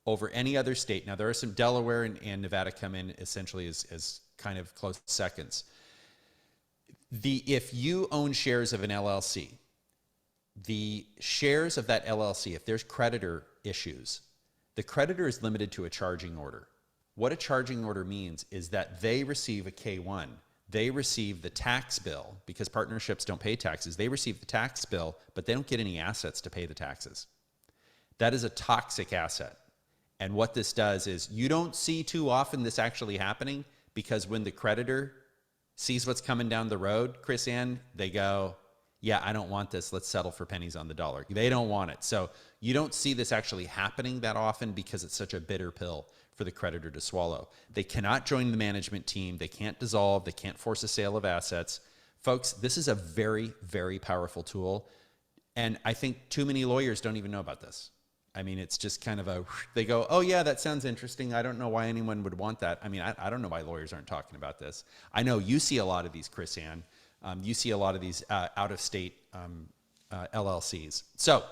over any other state. Now there are some Delaware and Nevada come in essentially as kind of close seconds. If you own shares of an LLC, the shares of that LLC, if there's creditor issues, the creditor is limited to a charging order. What a charging order means is that they receive a K-1. they receive the tax bill because partnerships don't pay taxes. They receive the tax bill, but they don't get any assets to pay the taxes. That is a toxic asset. And what this does is you don't see too often this actually happening, because when the creditor sees what's coming down the road, Chris Ann, they go, yeah, I don't want this. Let's settle for pennies on the dollar. They don't want it. So you don't see this actually happening that often because it's such a bitter pill for the creditor to swallow. They cannot join the management team. They can't dissolve. They can't force a sale of assets. Folks, this is a very, very powerful tool. And I think too many lawyers don't even know about this. I mean, it's just kind of they go, oh yeah, that sounds interesting. I don't know why anyone would want that. I mean, I don't know why lawyers aren't talking about this. I know you see a lot of these, Chris Ann. You see a lot of these out-of-state LLCs. So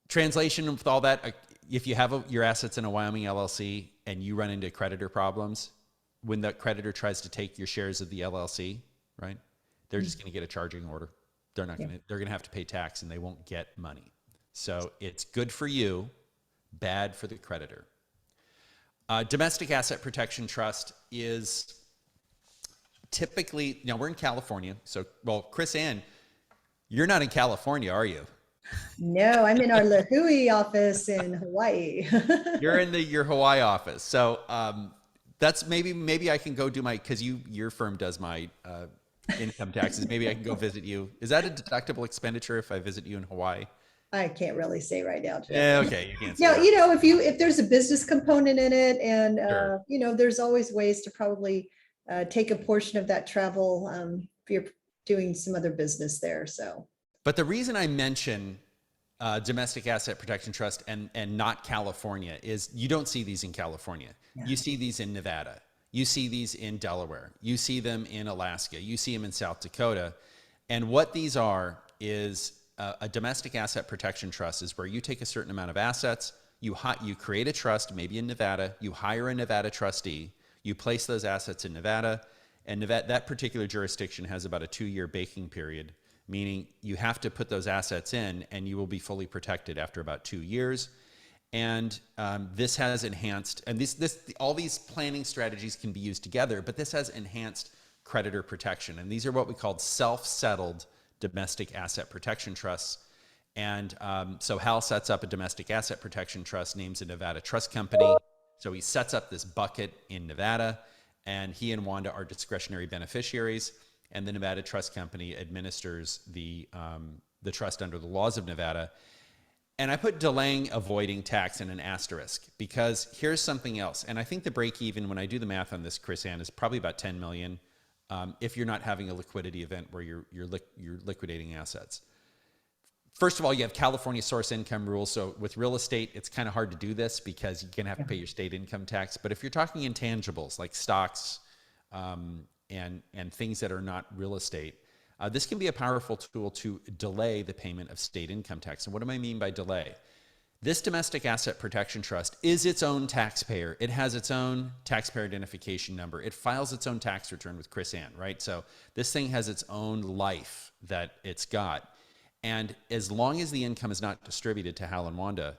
translation with all that, if you have your assets in a Wyoming LLC and you run into creditor problems, when the creditor tries to take your shares of the LLC, right, they're just going to get a charging order. They're not going to, they're going to have to pay tax and they won't get money. So it's good for you, bad for the creditor. Domestic Asset Protection Trust is typically, now we're in California. So, well, Chris Ann, you're not in California, are you? No, I'm in our La Hui office in Hawaii. You're in your Hawaii office. So that's maybe I can go do because your firm does my income taxes. Maybe I can go visit you. Is that a deductible expenditure if I visit you in Hawaii? I can't really say right now. Yeah, okay, you can't say Yeah, that. you know, if there's a business component in it, and Sure. you know, there's always ways to probably take a portion of that travel if you're doing some other business there. So, But the reason I mention Domestic Asset Protection Trust and not California is you don't see these in California. Yeah. You see these in Nevada. You see these in Delaware. You see them in Alaska. You see them in South Dakota. And what these are is a domestic asset protection trust is where you take a certain amount of assets, you create a trust, maybe in Nevada, you hire a Nevada trustee, you place those assets in Nevada, and that particular jurisdiction has about a 2-year baking period, meaning you have to put those assets in and you will be fully protected after about 2 years. And this has enhanced, and all these planning strategies can be used together, but this has enhanced creditor protection. And these are what we call self-settled domestic asset protection trusts. And so Hal sets up a domestic asset protection trust, names a Nevada trust company. So he sets up this bucket in Nevada, and he and Wanda are discretionary beneficiaries. And the Nevada trust company administers the trust under the laws of Nevada. And I put delaying avoiding tax in an asterisk because here's something else. And I think the break even when I do the math on this, Chris Ann, is probably about 10 million. If you're not having a liquidity event where you're liquidating assets. First of all, you have California source income rules. So with real estate, it's kind of hard to do this because you're going to have to pay your state income tax. But if you're talking intangibles like stocks and things that are not real estate, this can be a powerful tool to delay the payment of state income tax. And what do I mean by delay? This domestic asset protection trust is its own taxpayer. It has its own taxpayer identification number. It files its own tax return with Chris Ann, right? So this thing has its own life that it's got. And as long as the income is not distributed to Hal and Wanda,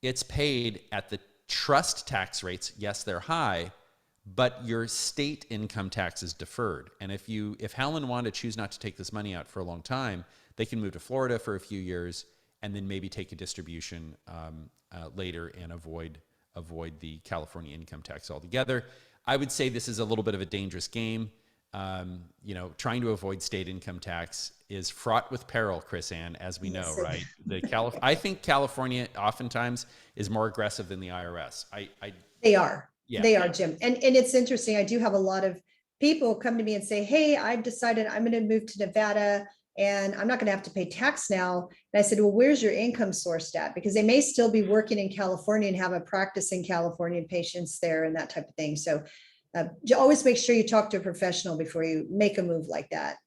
it's paid at the trust tax rates. Yes, they're high, but your state income tax is deferred. And if Hal and Wanda choose not to take this money out for a long time, they can move to Florida for a few years and then maybe take a distribution later and avoid the California income tax altogether. I would say this is a little bit of a dangerous game. You know, trying to avoid state income tax is fraught with peril, Chris Ann, as we know, right? I think California oftentimes is more aggressive than the IRS. they are. Yeah. They are, Jim. And it's interesting. I do have a lot of people come to me and say, hey, I've decided I'm going to move to Nevada and I'm not going to have to pay tax now. And I said, well, where's your income source at? Because they may still be working in California and have a practice in California and patients there and that type of thing. So always make sure you talk to a professional before you make a move like that.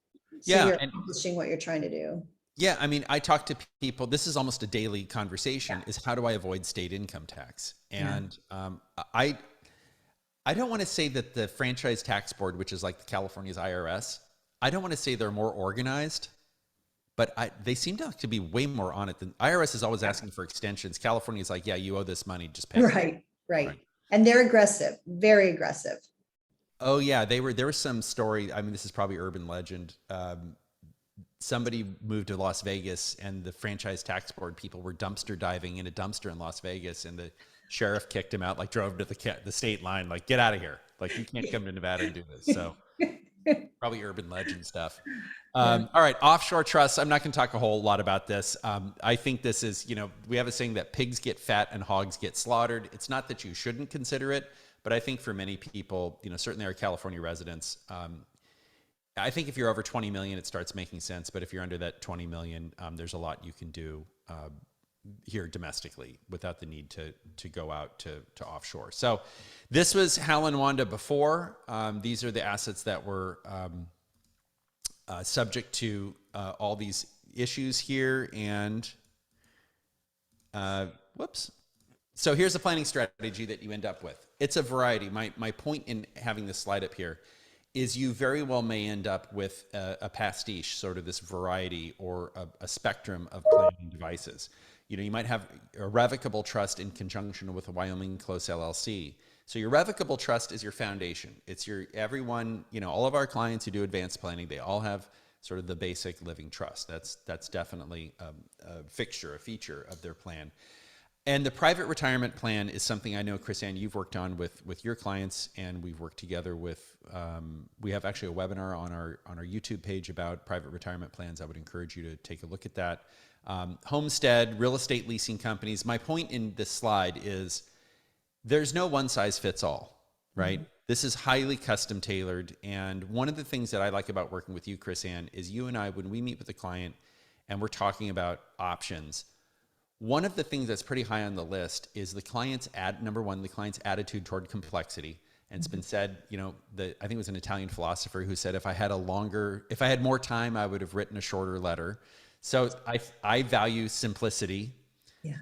So you're accomplishing what you're trying to do. Yeah, I mean, I talk to people, this is almost a daily conversation, is how do I avoid state income tax? And I don't want to say that the Franchise Tax Board, which is like California's IRS, I don't want to say they're more organized, but they seem to be way more on it than IRS is always asking for extensions. California is like, yeah, you owe this money, just pay. Right. And they're aggressive, very aggressive. Oh yeah, there was some story. I mean, this is probably urban legend. Somebody moved to Las Vegas and the franchise tax board people were dumpster diving in a dumpster in Las Vegas, and the sheriff kicked him out, like drove to the state line, like get out of here. Like you can't come to Nevada and do this. So probably urban legend stuff. Yeah. All right, offshore trusts. I'm not going to talk a whole lot about this. I think this is, we have a saying that pigs get fat and hogs get slaughtered. It's not that you shouldn't consider it, but I think for many people, certainly our California residents, I think if you're over 20 million, it starts making sense. But if you're under that 20 million, there's a lot you can do here domestically without the need to go out to offshore. So this was Hal and Wanda before. These are the assets that were subject to all these issues here. And whoops. So here's the planning strategy that you end up with. It's a variety. My point in having this slide up here is you very well may end up with a pastiche, sort of this variety or a spectrum of planning devices. You might have a revocable trust in conjunction with a Wyoming close LLC. So your revocable trust is your foundation. It's everyone, all of our clients who do advanced planning, they all have sort of the basic living trust. That's definitely a feature of their plan. And the private retirement plan is something I know, Chris Ann, you've worked on with your clients, and we've worked together with. We have actually a webinar on our YouTube page about private retirement plans. I would encourage you to take a look at that. Homestead, real estate leasing companies. My point in this slide is there's no one size fits all, right? Mm-hmm. This is highly custom tailored. And one of the things that I like about working with you, Chris Ann, is you and I, when we meet with a client and we're talking about options, one of the things that's pretty high on the list is the client's attitude toward complexity. And it's been said, I think it was an Italian philosopher who said, if I had more time, I would have written a shorter letter. So I value simplicity,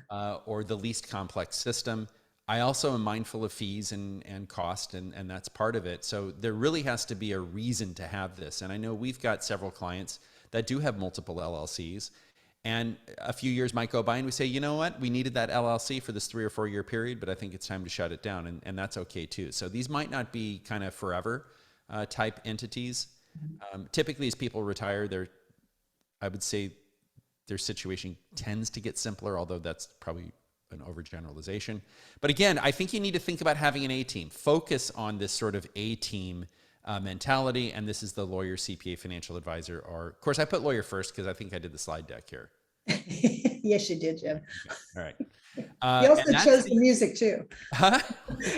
or the least complex system. I also am mindful of fees and cost, and that's part of it. So there really has to be a reason to have this. And I know we've got several clients that do have multiple LLCs. And a few years might go by and we say, you know what, we needed that LLC for this 3 or 4 year period, but I think it's time to shut it down. And that's okay too. So these might not be kind of forever type entities. Typically as people retire, I would say their situation tends to get simpler, although that's probably an overgeneralization. But again, I think you need to think about having an A-team. Focus on this sort of A-team mentality, and this is the lawyer, CPA, financial advisor, or of course I put lawyer first because I think I did the slide deck here. Yes, you did, Jim. Okay. All right. You also chose the music too. Huh?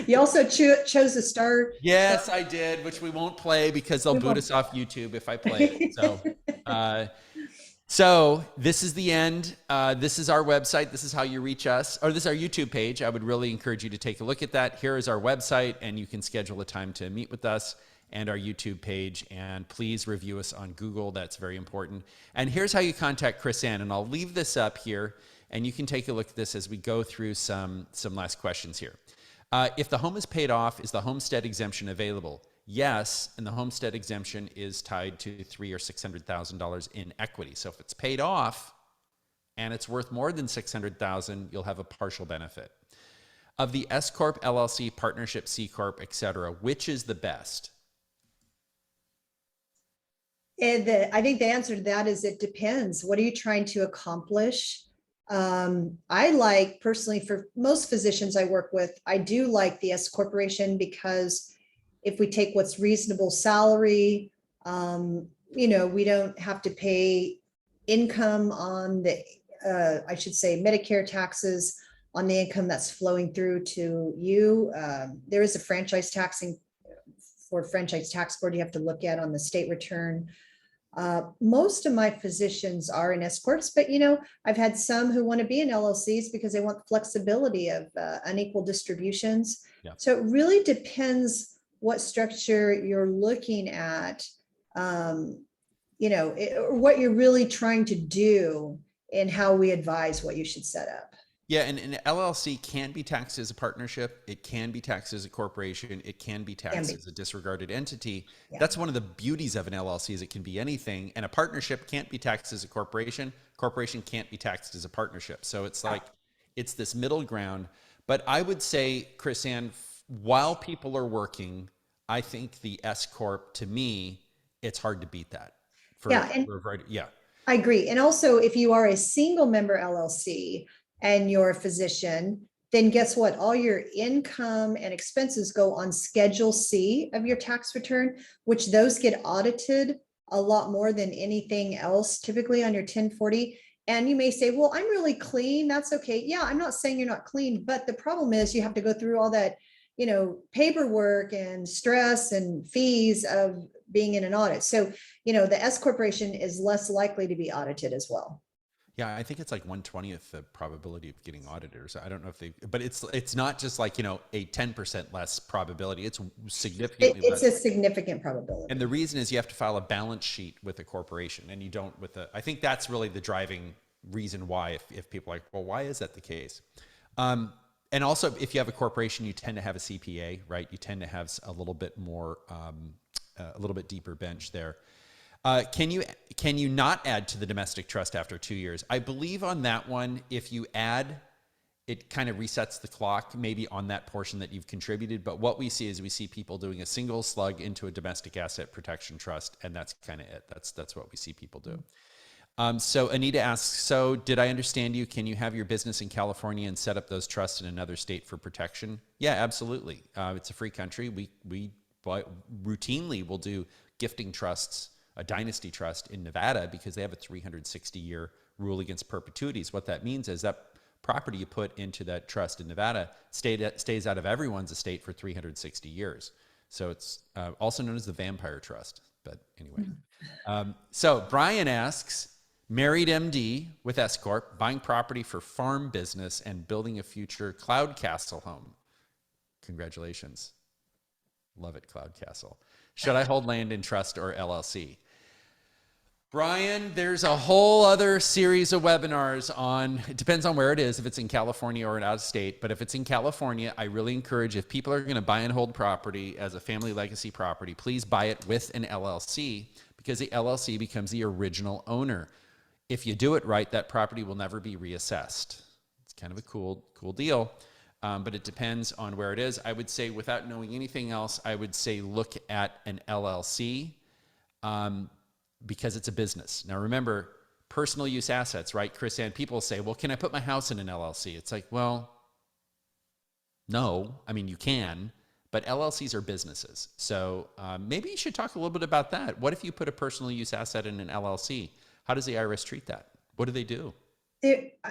You also chose the start. Yes, I did, which we won't play because they'll boot us off YouTube if I play it. So, so this is the end. This is our website. This is how you reach us, or this is our YouTube page. I would really encourage you to take a look at that. Here is our website, and you can schedule a time to meet with us, and our YouTube page. And please review us on Google. That's very important. And here's how you contact Chris Ann. And I'll leave this up here, and you can take a look at this as we go through some last questions here. If the home is paid off, is the Homestead Exemption available? Yes, and the Homestead Exemption is tied to $300,000 or $600,000 in equity. So if it's paid off and it's worth more than $600,000, you'll have a partial benefit. Of the S Corp, LLC, partnership, C Corp, etc., which is the best? And I think the answer to that is it depends. What are you trying to accomplish? I like personally, for most physicians I work with, I do like the S corporation because if we take what's reasonable salary, we don't have to pay income on the, I should say, Medicare taxes on the income that's flowing through to you. There is a franchise taxing for franchise tax board you have to look at on the state return. Most of my physicians are in S corps, but I've had some who want to be in LLCs because they want flexibility of unequal distributions. Yeah. So it really depends what structure you're looking at, or what you're really trying to do and how we advise what you should set up. Yeah, and an LLC can be taxed as a partnership. It can be taxed as a corporation. It can be taxed as a disregarded entity. Yeah. That's one of the beauties of an LLC is it can be anything. And a partnership can't be taxed as a corporation. Corporation can't be taxed as a partnership. So it's like, it's this middle ground. But I would say, Chris Ann, while people are working, I think the S corp, to me, it's hard to beat that. Yeah, and Yeah, I agree. And also, if you are a single member LLC and you're a physician, then guess what? All your income and expenses go on Schedule C of your tax return, which those get audited a lot more than anything else, typically on your 1040. And you may say, well, I'm really clean. That's okay. Yeah, I'm not saying you're not clean, but the problem is you have to go through all that, paperwork and stress and fees of being in an audit. So, the S corporation is less likely to be audited as well. yeah. I think it's like 1/20th the probability of getting audited. Or so I don't know if but it's not just like a 10% less probability. It's significantly It's less. a significant And probability. the reason is you have to file a balance sheet with a corporation, and you don't with I think that's really the driving reason why. If people are like, well, why is that the case? And also, if you have a corporation, you tend to have a CPA, right? You tend to have a little bit more, a little bit deeper bench there. Can you not add to the domestic trust after 2 years? I believe on that one, if you add, it kind of resets the clock maybe on that portion that you've contributed. But what we see people doing a single slug into a domestic asset protection trust, and that's kind of it. That's what we see people do. So Anita asks, so did I understand you? Can you have your business in California and set up those trusts in another state for protection? Yeah, absolutely. It's a free country. We routinely will do gifting trusts, a dynasty trust in Nevada, because they have a 360-year rule against perpetuities. What that means is that property you put into that trust in Nevada stays out of everyone's estate for 360 years. So it's also known as the vampire trust. But anyway. So Brian asks, married MD with S Corp, buying property for farm business and building a future cloud castle home. Congratulations. Love it, cloud castle. Should I hold land in trust or LLC? Brian, there's a whole other series of webinars on, it depends on where it is, if it's in California or out of state. But if it's in California, I really encourage, if people are going to buy and hold property as a family legacy property, please buy it with an LLC, because the LLC becomes the original owner. If you do it right, that property will never be reassessed. It's kind of a cool deal. But it depends on where it is. I would say, without knowing anything else, I would say look at an LLC. Because it's a business. Now remember, personal use assets, right? Chris, and people say, well, can I put my house in an LLC? It's like, well, no. I mean, you can, but LLCs are businesses. So maybe you should talk a little bit about that. What if you put a personal use asset in an LLC? How does the IRS treat that? What do they do?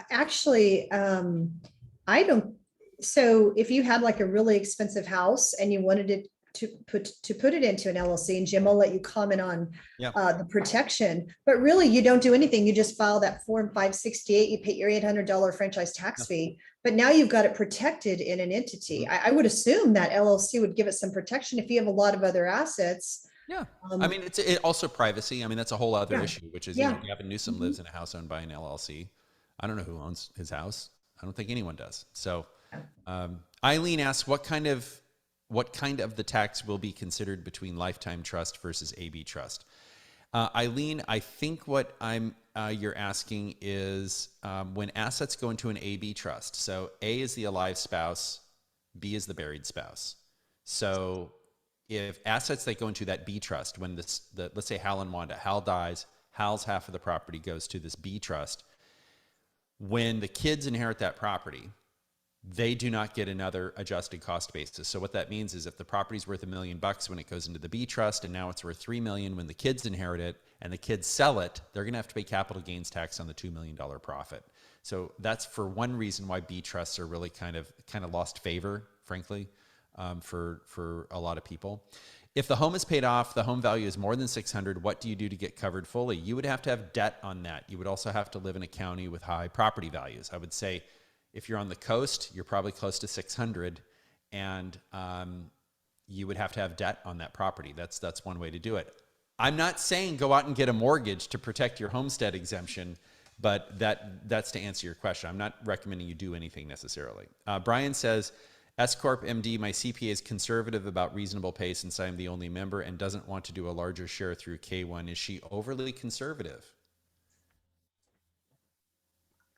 Actually, I don't. So if you had like a really expensive house and you wanted it to put it into an LLC, and Jim, I'll let you comment on Yeah. the protection, but really you don't do anything. You just file that form 568, you pay your $800 franchise tax fee, but now you've got it protected in an entity. I would assume that LLC would give it some protection if you have a lot of other assets. Yeah. I mean, it's also privacy. I mean, that's a whole other Yeah. issue, which is, Yeah. Gavin Newsom lives in a house owned by an LLC. I don't know who owns his house. I don't think anyone does. So Eileen asks, what kind of the tax will be considered between lifetime trust versus AB trust? Eileen, I think what you're asking is when assets go into an AB trust. So A is the alive spouse, B is the buried spouse. So if assets that go into that B trust, when let's say Hal and Wanda, Hal dies, Hal's half of the property goes to this B trust. When the kids inherit that property, they do not get another adjusted cost basis. So what that means is if the property's worth $1 million when it goes into the B trust, and now it's worth $3 million when the kids inherit it and the kids sell it, they're going to have to pay capital gains tax on the $2 million profit. So that's for one reason why B trusts are really kind of lost favor, frankly, for a lot of people. If the home is paid off, the home value is more than 600, what do you do to get covered fully? You would have to have debt on that. You would also have to live in a county with high property values. I would say, if you're on the coast, you're probably close to 600, and you would have to have debt on that property. That's one way to do it. I'm not saying go out and get a mortgage to protect your homestead exemption, but that's to answer your question. I'm not recommending you do anything necessarily. Brian says, S Corp MD, my CPA is conservative about reasonable pay since I'm the only member and doesn't want to do a larger share through K1. Is she overly conservative?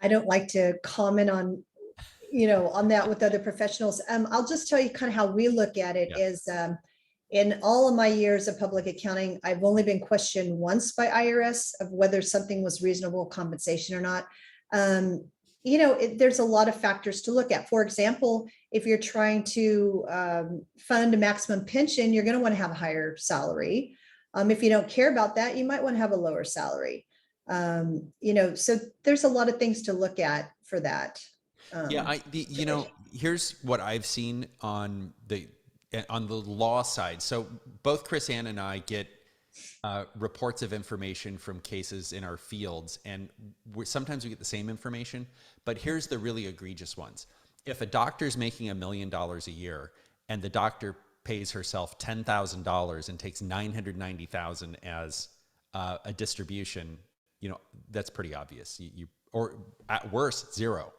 I don't like to comment on that with other professionals. I'll just tell you kind of how we look at it Yeah. is In all of my years of public accounting, I've only been questioned once by IRS of whether something was reasonable compensation or not. There's a lot of factors to look at. For example, if you're trying to fund a maximum pension, you're going to want to have a higher salary. If you don't care about that, you might want to have a lower salary. So there's a lot of things to look at for that. Here's what I've seen on the law side. So both Chris Ann and I get reports of information from cases in our fields, and sometimes we get the same information, but here's the really egregious ones. If a doctor's making $1 million a year and the doctor pays herself $10,000 and takes $990,000 as a distribution, that's pretty obvious. Or at worst, zero.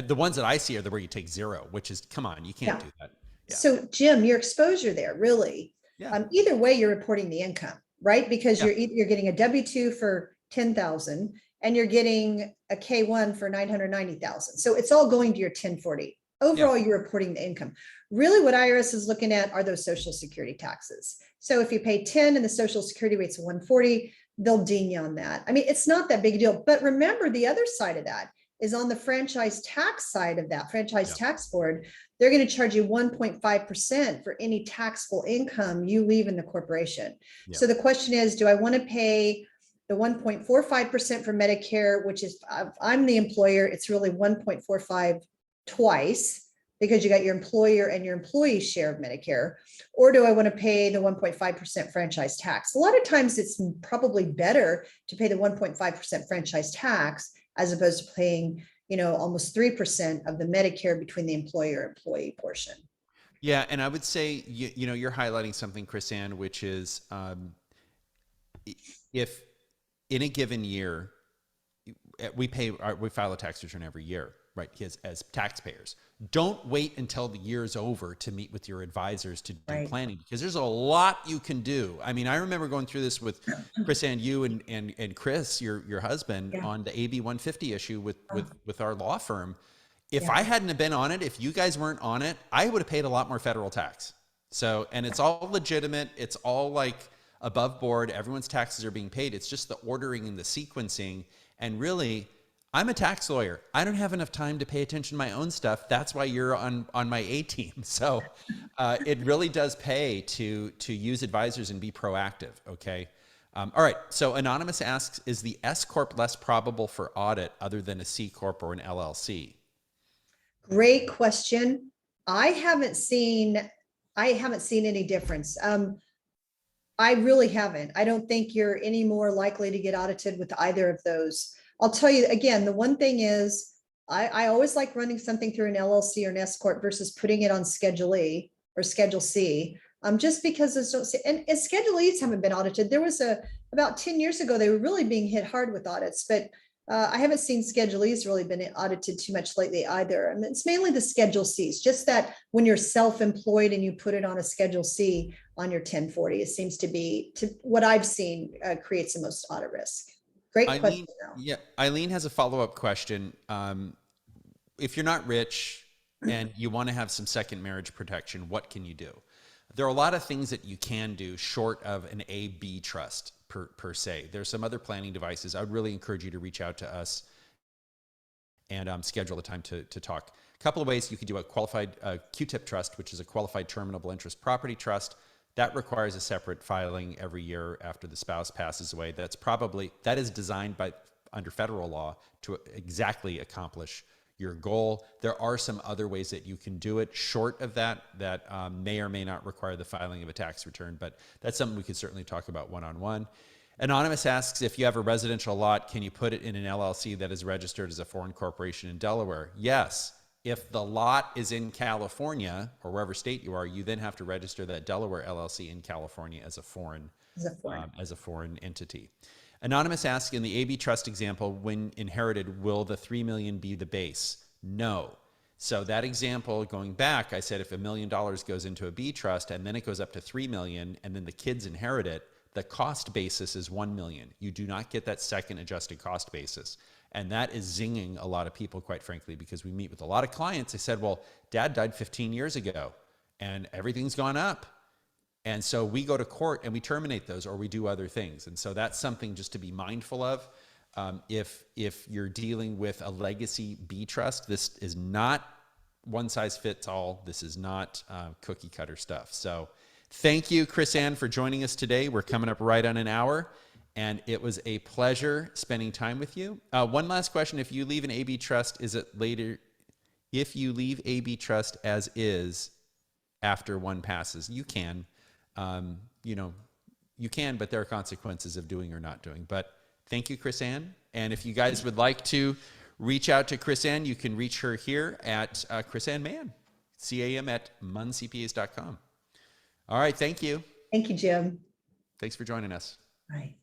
The ones that I see are where you take zero, which is, come on, you can't do that. Yeah. So Jim, your exposure there really, either way, you're reporting the income, right? Because you're getting a W-2 for 10,000 and you're getting a K-1 for 990,000. So it's all going to your 1040. Overall, you're reporting the income. Really what IRS is looking at are those Social Security taxes. So if you pay 10 and the Social Security rate's 140, they'll ding you on that. I mean, it's not that big a deal, but remember the other side of that is on the franchise tax side of that, franchise tax board, they're going to charge you 1.5% for any taxable income you leave in the corporation. So the question is, do I want to pay the 1.45% for Medicare, which is, if I'm the employer, it's really 1.45 twice because you got your employer and your employee share of Medicare, or do I want to pay the 1.5% franchise tax? A lot of times it's probably better to pay the 1.5% franchise tax as opposed to paying, almost 3% of the Medicare between the employer-employee portion. Yeah, and I would say, you're highlighting something, Chris Ann, which is if in a given year, we file a tax return every year, right? As taxpayers, don't wait until the year's over to meet with your advisors to do planning, because there's a lot you can do. I mean, I remember going through this with Chris and you and Chris, your husband, on the AB 150 issue with our law firm. If I hadn't have been on it, if you guys weren't on it, I would have paid a lot more federal tax. So, and it's all legitimate. It's all like above board. Everyone's taxes are being paid. It's just the ordering and the sequencing. And really, I'm a tax lawyer. I don't have enough time to pay attention to my own stuff. That's why you're on my A team. So it really does pay to use advisors and be proactive. Okay. All right. So Anonymous asks, is the S Corp less probable for audit other than a C Corp or an LLC? Great question. I haven't seen any difference. I really haven't. I don't think you're any more likely to get audited with either of those. I'll tell you again, the one thing is I always like running something through an LLC or an S Corp versus putting it on Schedule E or Schedule C, just because and Schedule E's haven't been audited. There was about 10 years ago, they were really being hit hard with audits, but I haven't seen Schedule E's really been audited too much lately either. I mean, it's mainly the Schedule C's, just that when you're self-employed and you put it on a Schedule C on your 1040, it seems to be, what I've seen, creates the most audit risk. Great question. Yeah, Eileen has a follow-up question. If you're not rich and you want to have some second marriage protection, what can you do? There are a lot of things that you can do short of an A-B trust per se. There's some other planning devices. I would really encourage you to reach out to us and schedule a time to talk. A couple of ways you could do a qualified Q-tip trust, which is a qualified terminable interest property trust. That requires a separate filing every year after the spouse passes away. That is designed under federal law to exactly accomplish your goal. There are some other ways that you can do it short of that may or may not require the filing of a tax return, but that's something we could certainly talk about one-on-one. Anonymous asks, if you have a residential lot, can you put it in an LLC that is registered as a foreign corporation in Delaware? Yes. If the lot is in California or wherever state you are, you then have to register that Delaware LLC in California as a foreign entity. Anonymous asks, in the AB trust example, when inherited, will the $3 million be the base? No. So that example, going back, I said if $1 million goes into a B trust and then it goes up to $3 million and then the kids inherit it, the cost basis is $1 million. You do not get that second adjusted cost basis. And that is zinging a lot of people, quite frankly, because we meet with a lot of clients. They said, well, dad died 15 years ago and everything's gone up. And so we go to court and we terminate those, or we do other things. And so that's something just to be mindful of. If you're dealing with a legacy B trust, this is not one size fits all. This is not cookie cutter stuff. So thank you, Chris Ann, for joining us today. We're coming up right on an hour, and it was a pleasure spending time with you. One last question. If you leave an AB trust, is it later? If you leave AB trust as is after one passes, you can, you can, but there are consequences of doing or not doing. But thank you, Chris Ann. And if you guys would like to reach out to Chris Ann, you can reach her here at Chris Ann Mann, CAM at muncpas.com. All right. Thank you. Thank you, Jim. Thanks for joining us. All right.